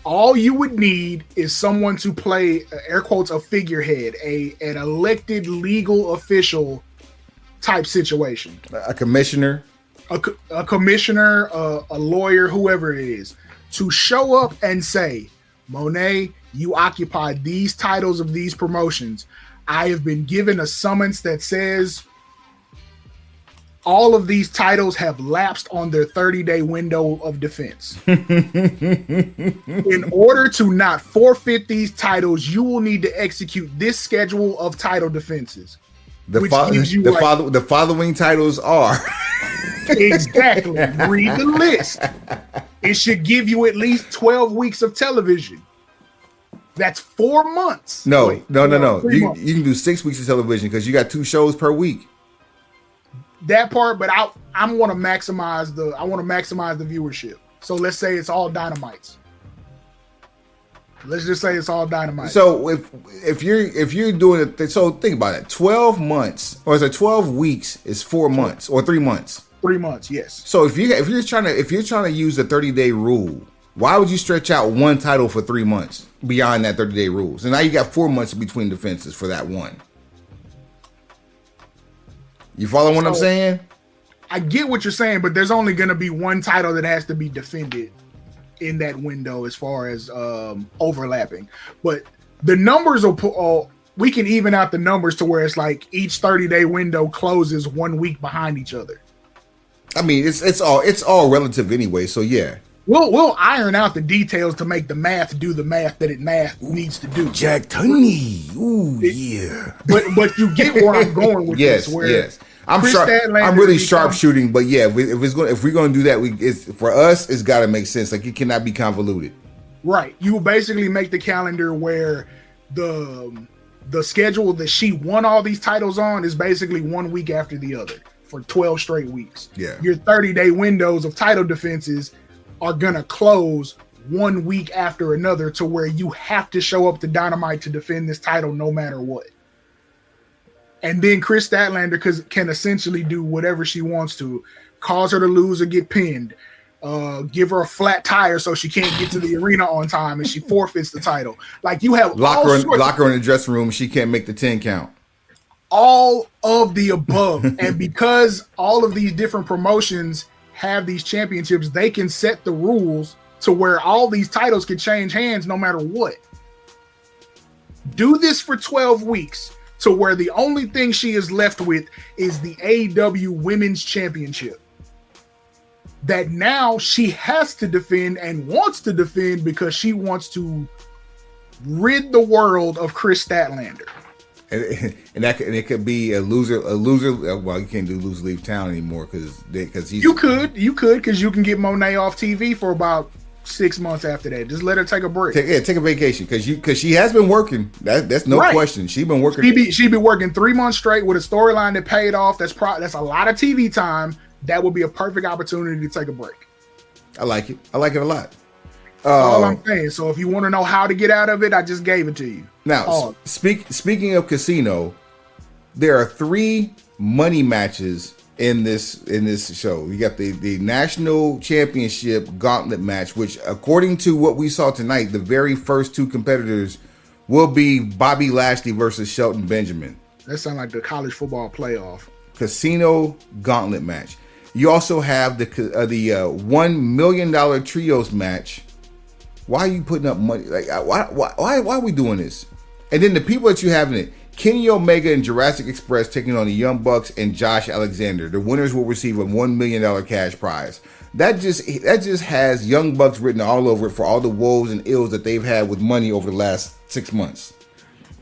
all you would need is someone to play, air quotes, a figurehead, an elected legal official type situation. A commissioner, a commissioner, a lawyer, whoever it is, to show up and say, Monet, you occupy these titles of these promotions. I have been given a summons that says all of these titles have lapsed on their 30-day window of defense. In order to not forfeit these titles, you will need to execute this schedule of title defenses. The following titles are. Exactly. Read the list. It should give you at least 12 weeks of television. That's 4 months. No. You can do 6 weeks of television because you got 2 shows per week. That part, but I want to maximize the viewership. So let's say it's all Dynamites. Let's just say it's all Dynamite. So if you're doing it, so think about it. 12 months, or is it 12 weeks? Is 4 months or 3 months? 3 months, yes. So if you're trying to use the 30-day rule, why would you stretch out one title for 3 months beyond that 30-day rule? So now you got 4 months between defenses for that one. You follow what I'm saying? I get what you're saying, but there's only going to be one title that has to be defended in that window as far as overlapping. But the numbers we can even out the numbers to where it's like each 30-day window closes 1 week behind each other. I mean, it's all relative anyway, so yeah. We'll iron out the details to make the math do the math that it needs to do. Jack Tunney. Ooh, yeah. But you get where I'm going with yes, this. Where yes. I'm really sharpshooting, but yeah, if we're going to do that, for us, it's got to make sense. Like, it cannot be convoluted. Right. You basically make the calendar where the schedule that she won all these titles on is basically 1 week after the other for 12 straight weeks. Yeah. Your 30-day windows of title defenses are going to close 1 week after another to where you have to show up to Dynamite to defend this title no matter what. And then Chris Statlander can essentially do whatever she wants to, cause her to lose or get pinned, give her a flat tire so she can't get to the arena on time and she forfeits the title. Like, you have lock her in the dressing room, she can't make the 10 count. All of the above. And because all of these different promotions have these championships, they can set the rules to where all these titles can change hands no matter what. Do this for 12 weeks to where the only thing she is left with is the AEW Women's Championship that now she has to defend and wants to defend because she wants to rid the world of Chris Statlander. And it could be a loser. Well, you can't do loser leave town anymore because he's. You could because you can get Monet off TV for about 6 months after that. Just let her take a break. Take a vacation because she has been working. That's no question. She's been working. She be working 3 months straight with a storyline that paid off. That's a lot of TV time. That would be a perfect opportunity to take a break. I like it. I like it a lot. All I'm saying. So if you want to know how to get out of it, I just gave it to you. Now, speaking of casino, there are 3 money matches in this show. You got the national championship gauntlet match, which, according to what we saw tonight, the very first 2 competitors will be Bobby Lashley versus Shelton Benjamin. That sounds like the college football playoff. Casino gauntlet match. You also have the $1 million trios match. Why are you putting up money? Like, why are we doing this? And then the people that you have in it: Kenny Omega and Jurassic Express taking on the Young Bucks and Josh Alexander. The winners will receive a $1 million cash prize. That just has Young Bucks written all over it for all the woes and ills that they've had with money over the last 6 months.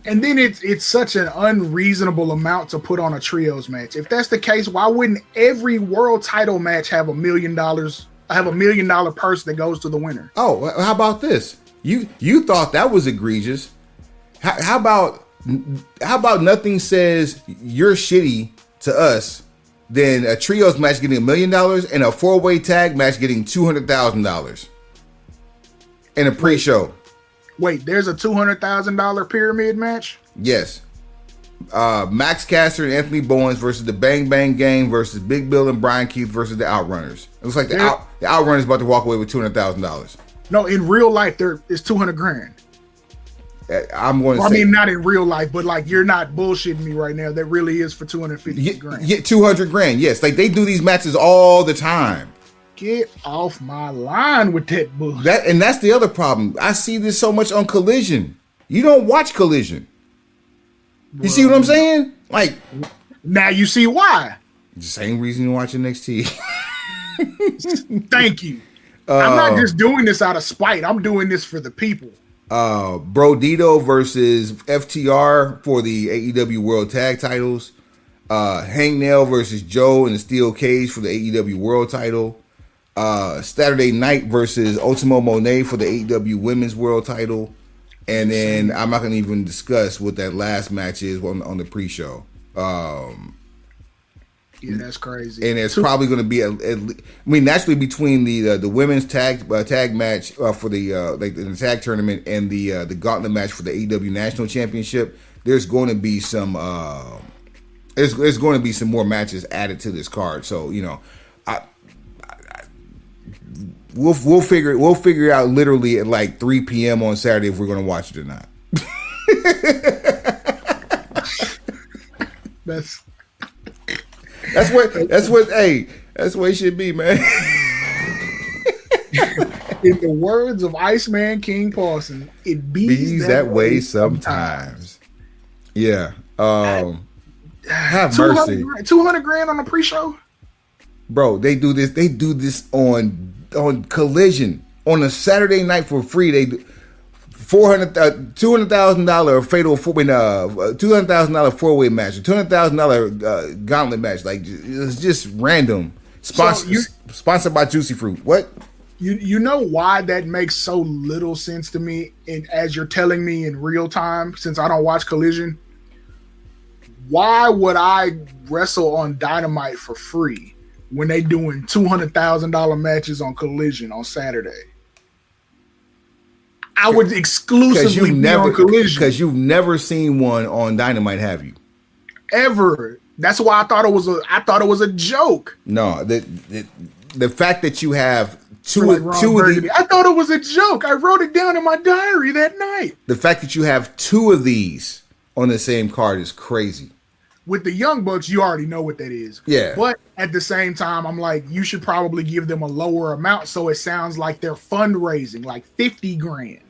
And then it's such an unreasonable amount to put on a trios match. If that's the case, why wouldn't every world title match have $1 million? Have $1 million purse that goes to the winner. Oh, how about this? You thought that was egregious. How about nothing says you're shitty to us than a trios match getting $1 million and a 4-way tag match getting $200,000 in a pre-show. Wait, there's a $200,000 pyramid match? Yes. Max Caster and Anthony Bowens versus the Bang Bang Gang versus Big Bill and Brian Keith versus the Outrunners. It looks like the Outrunners about to walk away with $200,000. No, in real life, there is $200,000. I'm going to I say, mean, not in real life, but like you're not bullshitting me right now. That really is for $250,000. Yeah, $200,000. Yes, like they do these matches all the time. Get off my line with that bullshit. That's the other problem. I see this so much on Collision. You don't watch Collision. You see what I'm saying? Like, now you see why. The same reason you watch NXT. Thank you. I'm not just doing this out of spite. I'm doing this for the people. Brodito versus FTR for the AEW World Tag Titles. Hangnail versus Joe in the Steel Cage for the AEW World Title. Saturday Night versus Ultimo Monet for the AEW Women's World Title. And then I'm not going to even discuss what that last match is on the pre-show. Yeah, that's crazy. And it's probably going to be, naturally between the women's tag match for the tag tournament and the gauntlet match for the AEW National Championship, there's going to be some there's going to be some more matches added to this card. So we'll figure it out literally at like 3 p.m. on Saturday if we're going to watch it or not. That's what it should be, man. In the words of Iceman King Paulson, it bees that way sometimes. Yeah. Have mercy. $200,000 on a pre-show? Bro, they do this on Collision on a Saturday night for free. They do $200,000 fatal $200,000 four-way match, $200,000 gauntlet match. Like, it's just random. Sponsored by Juicy Fruit. What? You know why that makes so little sense to me? And as you're telling me in real time, since I don't watch Collision, why would I wrestle on Dynamite for free when they doing $200,000 matches on Collision on Saturday? I would exclusively be on Collision. Because you've never seen one on Dynamite, have you? Ever. That's why I thought it was a joke. No, the fact that you have two of these. I thought it was a joke. I wrote it down in my diary that night. The fact that you have two of these on the same card is crazy. With the Young Bucks, you already know what that is. Yeah. But at the same time, I'm like, you should probably give them a lower amount so it sounds like they're fundraising, like $50,000.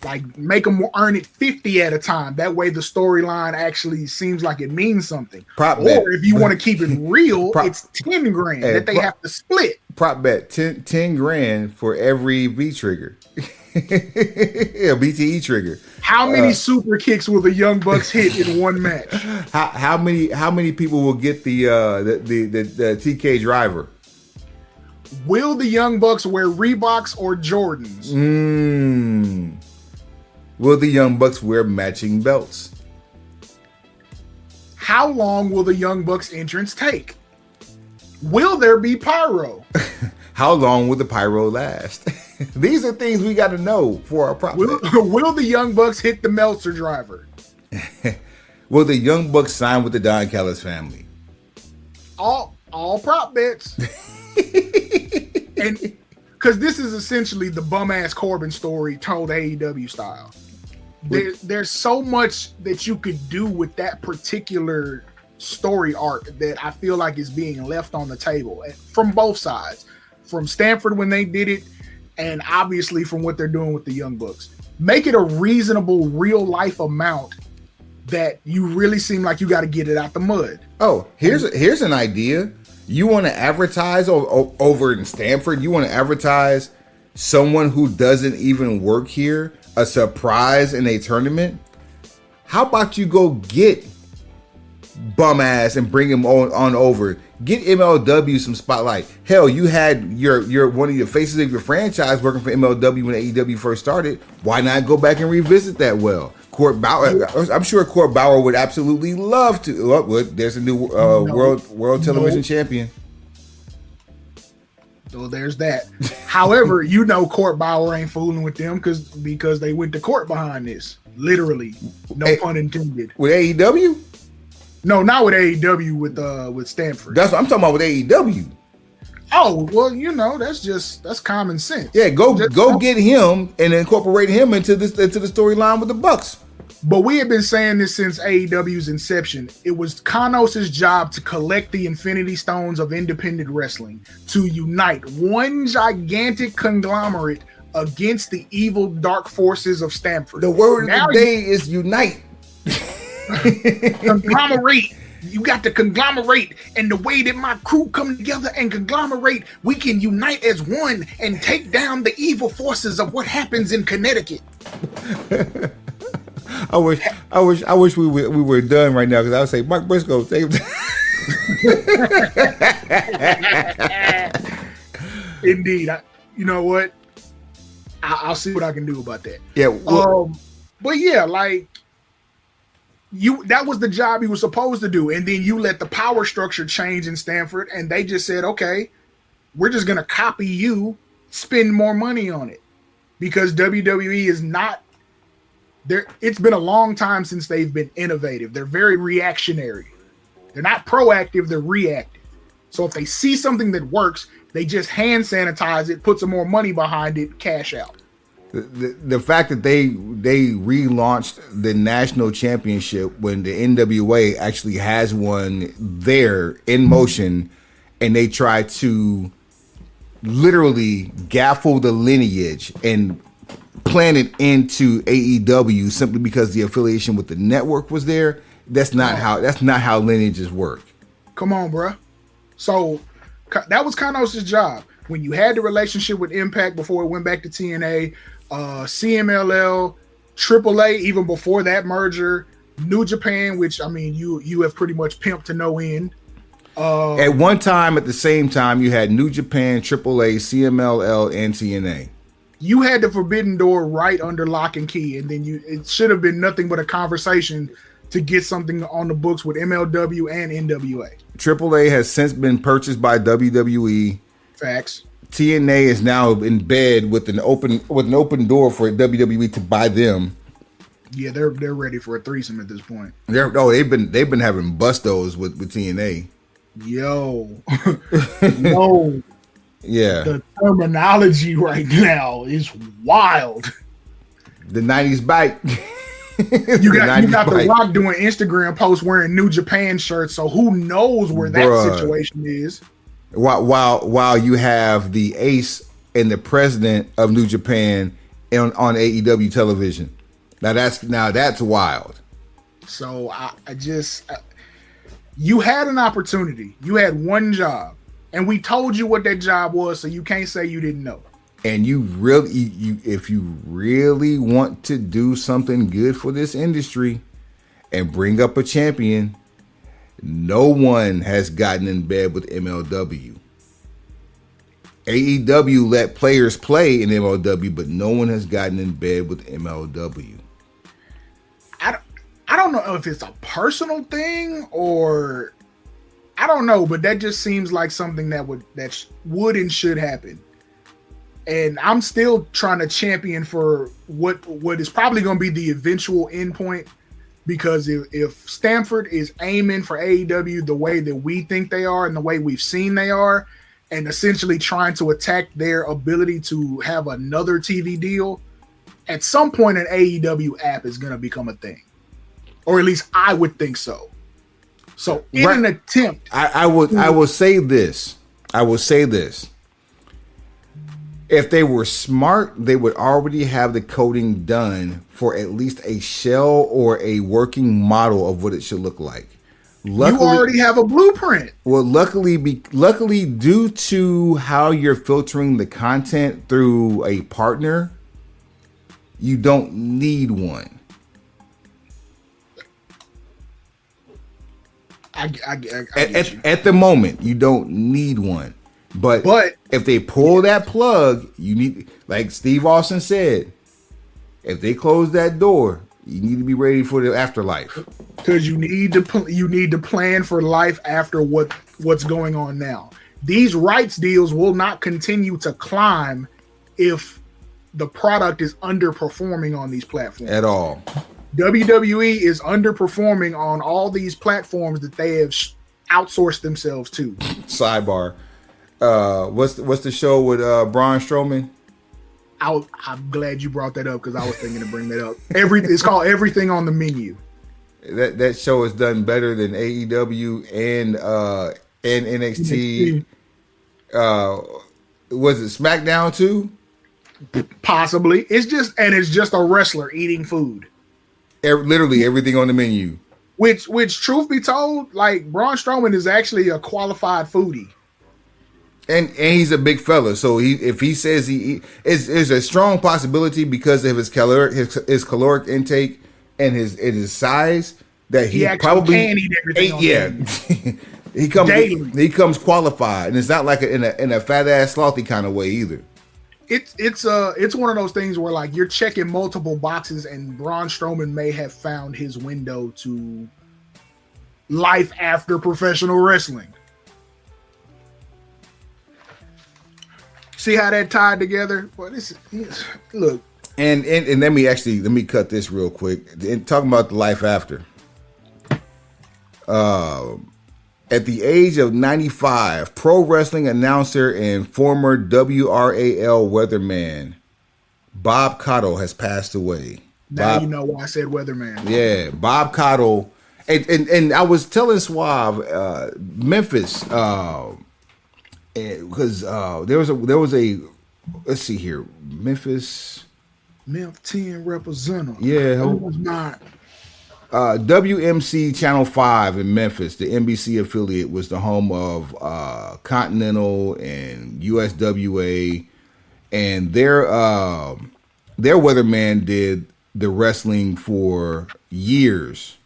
Like, make them earn it 50 at a time. That way the storyline actually seems like it means something. If you want to keep it real, it's $10,000 that they have to split. Prop bet $10,000 for every V trigger. Yeah, BTE trigger. How many super kicks will the Young Bucks hit in one match? How many people will get the TK driver? Will the Young Bucks wear Reeboks or Jordans? Will the Young Bucks wear matching belts? How long will the Young Bucks entrance take? Will there be pyro? How long will the pyro last? These are things we got to know for our prop. Will the Young Bucks hit the Meltzer driver? Will the Young Bucks sign with the Don Callis family? All prop bets. And because this is essentially the bum-ass Corbin story told AEW style. There's so much that you could do with that particular story arc that I feel like is being left on the table from both sides. From Stanford when they did it, and obviously from what they're doing with the Young Bucks. Make it a reasonable real life amount that you really seem like you got to get it out the mud. Oh, here's an idea. You want to advertise over in Stanford? You want to advertise someone who doesn't even work here, a surprise in a tournament? How about you go get bum ass and bring him on over? Get MLW some spotlight. Hell, you had your one of your faces of your franchise working for MLW when AEW first started. Why not go back and revisit that? Well, Court Bauer, I'm sure Court Bauer would absolutely love to. There's a new world television champion. So there's that. However, Court Bauer ain't fooling with them because they went to court behind this. Literally, no pun intended. With AEW? No, not with AEW. With Stanford. That's what I'm talking about with AEW. Oh well, that's common sense. Yeah, go get him and incorporate him into the storyline with the Bucks. But we have been saying this since AEW's inception. It was Kanos' job to collect the Infinity Stones of independent wrestling, to unite one gigantic conglomerate against the evil dark forces of Stamford. The word of the day is unite. Conglomerate. You got to conglomerate, and the way that my crew come together and conglomerate, we can unite as one and take down the evil forces of what happens in Connecticut. I wish we were done right now, because I would say Mark Briscoe. Indeed, you know what? I'll see what I can do about that. Yeah. But yeah, like that was the job he was supposed to do, and then you let the power structure change in Stanford, and they just said, okay, we're just gonna copy you, spend more money on it, because WWE is not. It's been a long time since they've been innovative. They're very reactionary. They're not proactive, they're reactive. So if they see something that works, they just hand sanitize it, put some more money behind it, cash out. The fact that they relaunched the national championship when the NWA actually has one there in motion, and they try to literally gaffle the lineage and plan it into AEW simply because the affiliation with the network was there. That's not how lineages work. Come on, bruh. So that was Kanos' job. When you had the relationship with Impact before it went back to TNA, CMLL, AAA, even before that merger, New Japan, which I mean you have pretty much pimped to no end. At one time, at the same time, you had New Japan, AAA, CMLL, and TNA. You had the Forbidden Door right under lock and key, and then it should have been nothing but a conversation to get something on the books with MLW and NWA. AAA has since been purchased by WWE. Facts. TNA is now in bed with an open door for WWE to buy them. Yeah, they're ready for a threesome at this point. They've been having bustos with TNA. Yo. Yeah. The terminology right now is wild. The 90s bite. You got The Rock doing Instagram posts wearing New Japan shirts, so who knows where that situation is. While you have the ace and the president of New Japan on AEW television. Now that's wild. So you had an opportunity. You had one job. And we told you what that job was, so you can't say you didn't know. And if you really want to do something good for this industry and bring up a champion, no one has gotten in bed with MLW. AEW let players play in MLW, but no one has gotten in bed with MLW. I don't know if it's a personal thing or I don't know, but that just seems like something that would and should happen. And I'm still trying to champion for what is probably going to be the eventual endpoint, because if Stanford is aiming for AEW the way that we think they are and the way we've seen they are, and essentially trying to attack their ability to have another TV deal, at some point an AEW app is going to become a thing. Or at least I would think so. So in an attempt, I will say this. If they were smart, they would already have the coding done for at least a shell or a working model of what it should look like. Luckily, you already have a blueprint. Well, luckily, due to how you're filtering the content through a partner, you don't need one. get you. At the moment, you don't need one. But if they pull that plug, you need, like Steve Austin said, if they close that door, you need to be ready for the afterlife. Because you need to plan for life after what's going on now. These rights deals will not continue to climb if the product is underperforming on these platforms At all. WWE is underperforming on all these platforms that they have outsourced themselves to. Sidebar. What's the show with Braun Strowman? I'm glad you brought that up because I was thinking to bring that up. It's called Everything on the Menu. That show is done better than AEW and NXT. Was it SmackDown too? Possibly. It's just a wrestler eating food. Literally everything on the menu. Which, truth be told, like Braun Strowman is actually a qualified foodie. And he's a big fella, so if he says is a strong possibility because of his caloric intake and his size that he probably can eat everything. He comes qualified, and it's not like in a fat ass slothy kind of way either. It's one of those things where like you're checking multiple boxes, and Braun Strowman may have found his window to life after professional wrestling. See how that tied together? Well, look. And let me cut this real quick. And talking about the life after. At the age of 95, pro wrestling announcer and former WRAL weatherman Bob Caudle has passed away. Now you know why I said weatherman. Yeah, Bob Caudle. And I was telling Suave, Memphis, because there was a let's see here, Memphis 10 representative. Yeah, who was not. WMC Channel 5 in Memphis, the NBC affiliate, was the home of Continental and USWA, and their weatherman did the wrestling for years.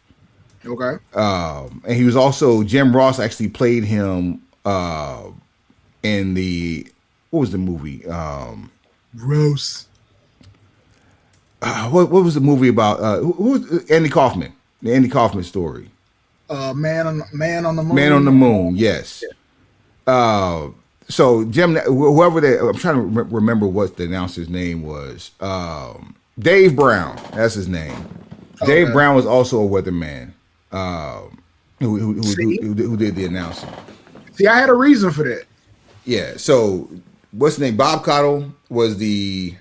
Okay. And he was also, Jim Ross actually played him in what was the movie? Gross. What was the movie about? Who was Andy Kaufman? The Andy Kaufman story. Man on the Moon. Man on the Moon. Yes. Yeah. So Jim, whoever I'm trying to remember what the announcer's name was. Dave Brown. That's his name. Okay. Dave Brown was also a weatherman. Who did the announcing? See, I had a reason for that. Yeah. So what's his name? Bob Caudle was the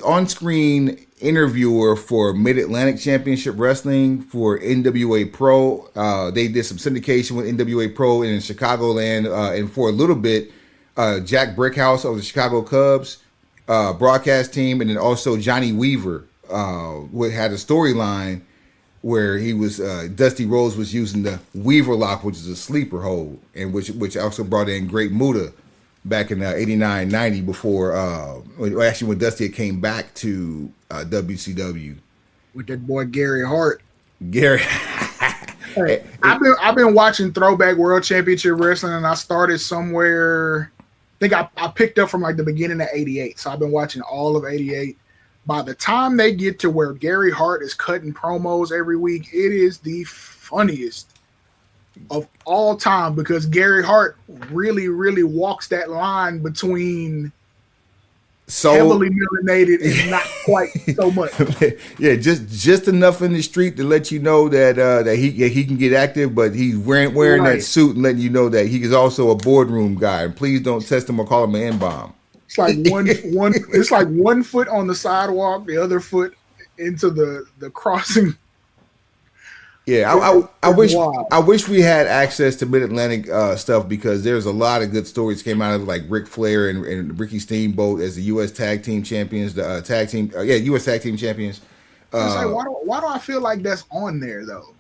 on-screen interviewer for Mid-Atlantic Championship Wrestling for NWA Pro. They did some syndication with NWA Pro in Chicagoland, and for a little bit, Jack Brickhouse of the Chicago Cubs broadcast team, and then also Johnny Weaver had a storyline where he was Dusty Rhodes was using the Weaver lock, which is a sleeper hold, and which also brought in Great Muta back in 89, 90 before when Dusty came back to WCW with that boy Gary Hart. Gary, hey, I've been watching Throwback World Championship Wrestling, and I started somewhere. I think I picked up from like the beginning of '88, so I've been watching all of '88. By the time they get to where Gary Hart is cutting promos every week, it is the funniest of all time because Gary Hart really, really walks that line between heavily melanated and not quite so much. Yeah, just enough in the street to let you know that he can get active, but he's wearing that suit and letting you know that he is also a boardroom guy. And please don't test him or call him an N-bomb. It's like it's like 1 foot on the sidewalk, the other foot into the crossing. Yeah, I wish we had access to Mid-Atlantic stuff because there's a lot of good stories came out of like Ric Flair and Ricky Steamboat as the U.S. Tag Team Champions, the U.S. Tag Team Champions. It's like, why do I feel like that's on there though?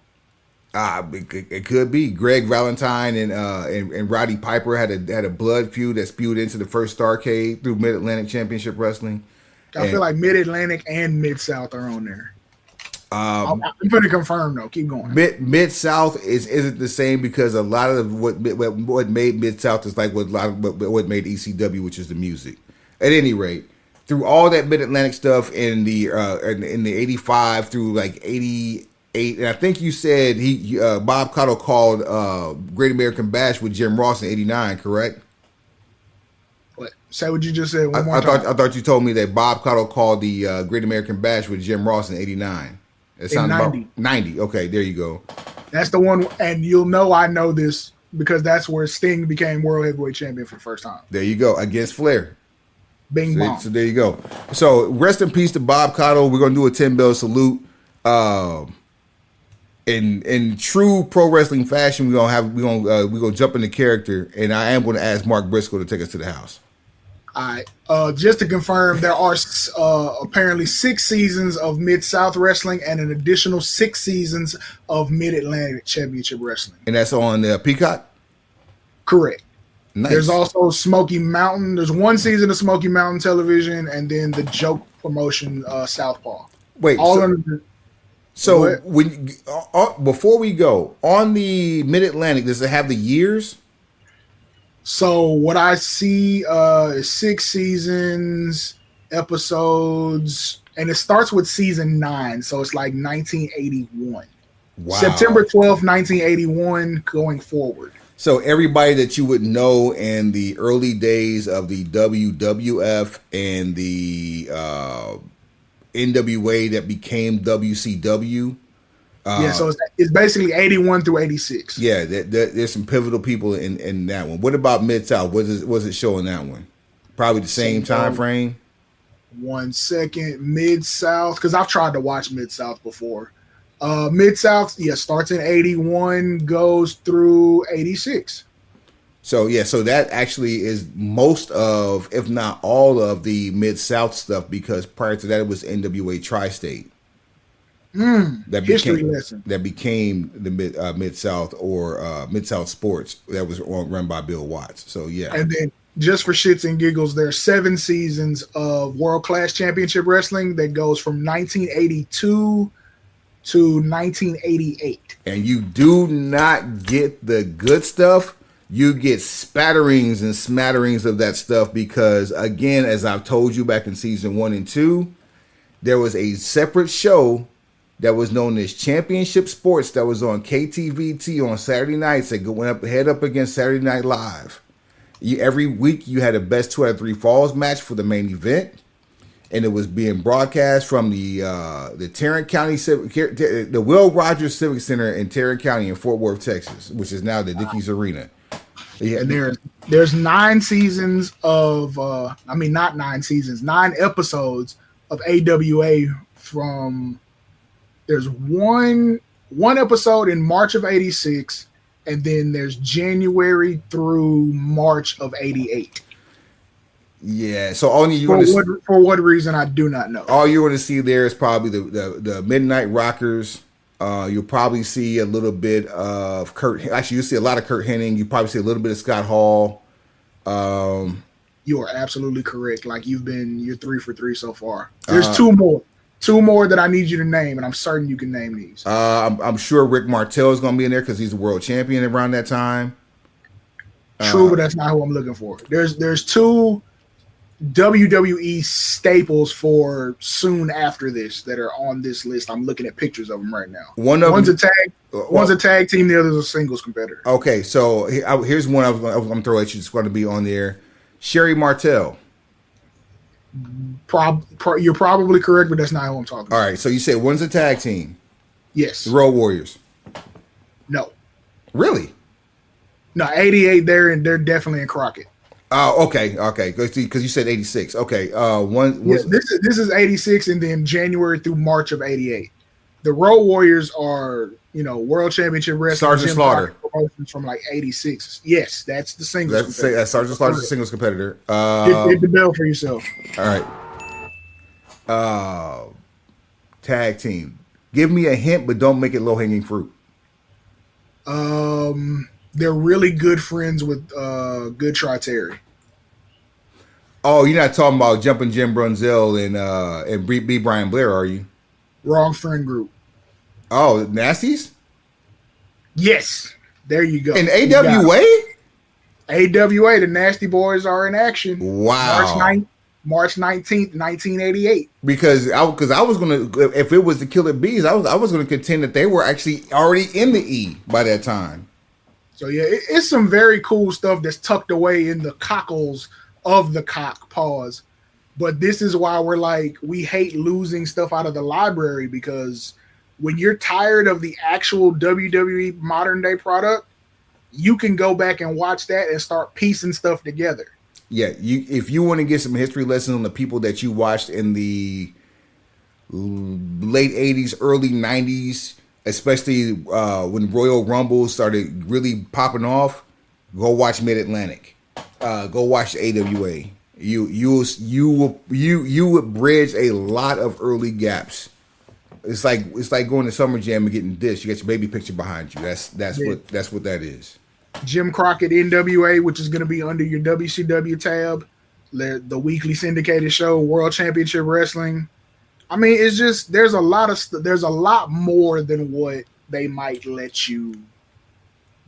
It could be Greg Valentine and Roddy Piper had a blood feud that spewed into the first Starrcade through Mid-Atlantic Championship Wrestling. I feel like Mid-Atlantic and Mid-South are on there. I'm going to confirm though. Keep going. Mid South isn't the same because a lot of what made Mid South is like what made ECW, which is the music. At any rate, through all that Mid Atlantic stuff in the '85 through like '88, and I think you said Bob Caudle called Great American Bash with Jim Ross in '89, correct? What? Say what you just said one more time. I thought you told me that Bob Caudle called the Great American Bash with Jim Ross in '89. It sounds about 90. Okay, there you go. That's the one, and you'll know I know this because that's where Sting became World Heavyweight Champion for the first time. There you go, against Flair. Bing bong. So there you go. So rest in peace to Bob Caudle. We're gonna do a 10-bell salute. In true pro wrestling fashion, we're gonna jump into character, and I am gonna ask Mark Briscoe to take us to the house. All right. Just to confirm, there are apparently 6 seasons of Mid-South Wrestling and an additional 6 seasons of Mid-Atlantic Championship Wrestling. And that's on Peacock? Correct. Nice. There's also Smoky Mountain. There's 1 season of Smoky Mountain Television, and then the joke promotion Southpaw. Wait, when before we go, on the Mid-Atlantic, does it have the years? So what I see is 6 seasons, episodes, and it starts with season 9. So it's like 1981. Wow. September 12th, 1981 going forward. So everybody that you would know in the early days of the WWF and the NWA that became WCW. So it's basically 81 through 86. Yeah, there's some pivotal people in that one. What about Mid-South? Was it showing that one? Probably the same time frame? 1 second. Mid-South, because I've tried to watch Mid-South before. Mid-South, starts in 81, goes through 86. So that actually is most of, if not all of the Mid-South stuff, because prior to that it was NWA Tri-State. History lesson. That became the Mid-South or Mid-South Sports that was run by Bill Watts. So, yeah. And then just for shits and giggles, there are 7 seasons of World Class Championship Wrestling that goes from 1982 to 1988. And you do not get the good stuff. You get spatterings and smatterings of that stuff because, again, as I've told you back in season 1 and 2, there was a separate show that was known as Championship Sports that was on KTVT on Saturday nights that went head up against Saturday Night Live. Every week you had a best 2 out of 3 falls match for the main event, and it was being broadcast from the Tarrant County the Will Rogers Civic Center in Tarrant County in Fort Worth, Texas, which is now the Dickies Arena. Yeah, and there's 9 seasons of not 9 seasons, 9 episodes of AWA from. There's one episode in March of 86, and then there's January through March of 88. Yeah, so all for what reason I do not know. All you're going to see there is probably the Midnight Rockers. You'll probably see a little bit of Kurt. Actually, you'll see a lot of Kurt Hennig. You probably see a little bit of Scott Hall. You are absolutely correct. Like you're 3 for 3 so far. There's 2 more. 2 more that I need you to name, and I'm certain you can name these. I'm sure Rick Martel is going to be in there because he's a world champion around that time. True, but that's not who I'm looking for. There's 2 WWE staples for soon after this that are on this list. I'm looking at pictures of them right now. One's a tag team, the other's a singles competitor. Okay, so here's one I'm going to throw at you. It's going to be on there. Sherry Martel. You're probably correct, but that's not who I'm talking about. All right, so you said one's a tag team. Yes. The Road Warriors. No. Really? No, 88. They're definitely in Crockett. Oh, okay. Because you said 86. Okay. This is 86, and then January through March of 88. The Road Warriors are, World Championship Wrestling. Sergeant Slaughter. Promotions from like 86. Yes, that's the singles. That's Sergeant Slaughter's the singles competitor. Hit the bell for yourself. All right. Tag team. Give me a hint, but don't make it low hanging fruit. They're really good friends with Good Try Terry. Oh, you're not talking about Jumping Jim Brunzell and B. Brian Blair, are you? Wrong friend group. Oh, Nasties? Yes. There you go. In You got it. AWA? AWA, the Nasty Boys are in action. Wow. March 19th, 1988. Because I was gonna, if it was the Killer Bees, I was gonna contend that they were actually already in the E by that time. So yeah, it's some very cool stuff that's tucked away in the cockles of the cock pause. But this is why we're like, we hate losing stuff out of the library, because when you're tired of the actual WWE modern day product, you can go back and watch that and start piecing stuff together. Yeah, if you want to get some history lessons on the people that you watched in the late 80s, early 90s, especially when Royal Rumble started really popping off, go watch Mid-Atlantic. Go watch AWA. You would bridge a lot of early gaps. It's like going to Summer Jam and getting this. You got your baby picture behind you. That's what that is. Jim Crockett NWA, which is going to be under your WCW tab, the weekly syndicated show, World Championship Wrestling. I mean, it's just there's a lot more than what they might let you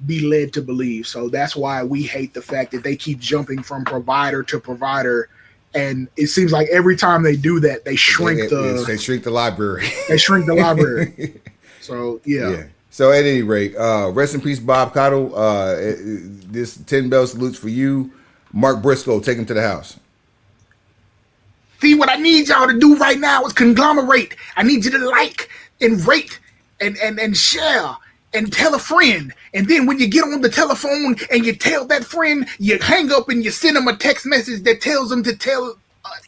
be led to believe. So that's why we hate the fact that they keep jumping from provider to provider, and it seems like every time they do that, they shrink the library. They shrink the library. So yeah. So at any rate, rest in peace, Bob Cottle. This 10 bell salutes for you. Mark Briscoe, take him to the house. See, what I need y'all to do right now is conglomerate. I need you to like and rate and share and tell a friend. And then when you get on the telephone and you tell that friend, you hang up and you send them a text message that tells them to tell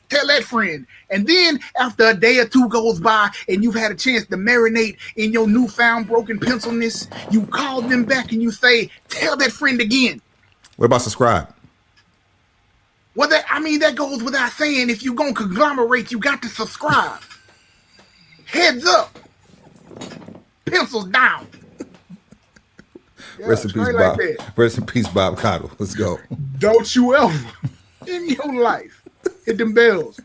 that friend. And then after a day or two goes by and you've had a chance to marinate in your newfound broken pencilness, you call them back and you say, tell that friend again. What about subscribe? Well, that goes without saying. If you're going to conglomerate, you got to subscribe. Heads up. Pencils down. Yeah, Rest in peace, Bob. Rest in peace, Bob Cottle. Let's go. Don't you ever in your life hit them bells.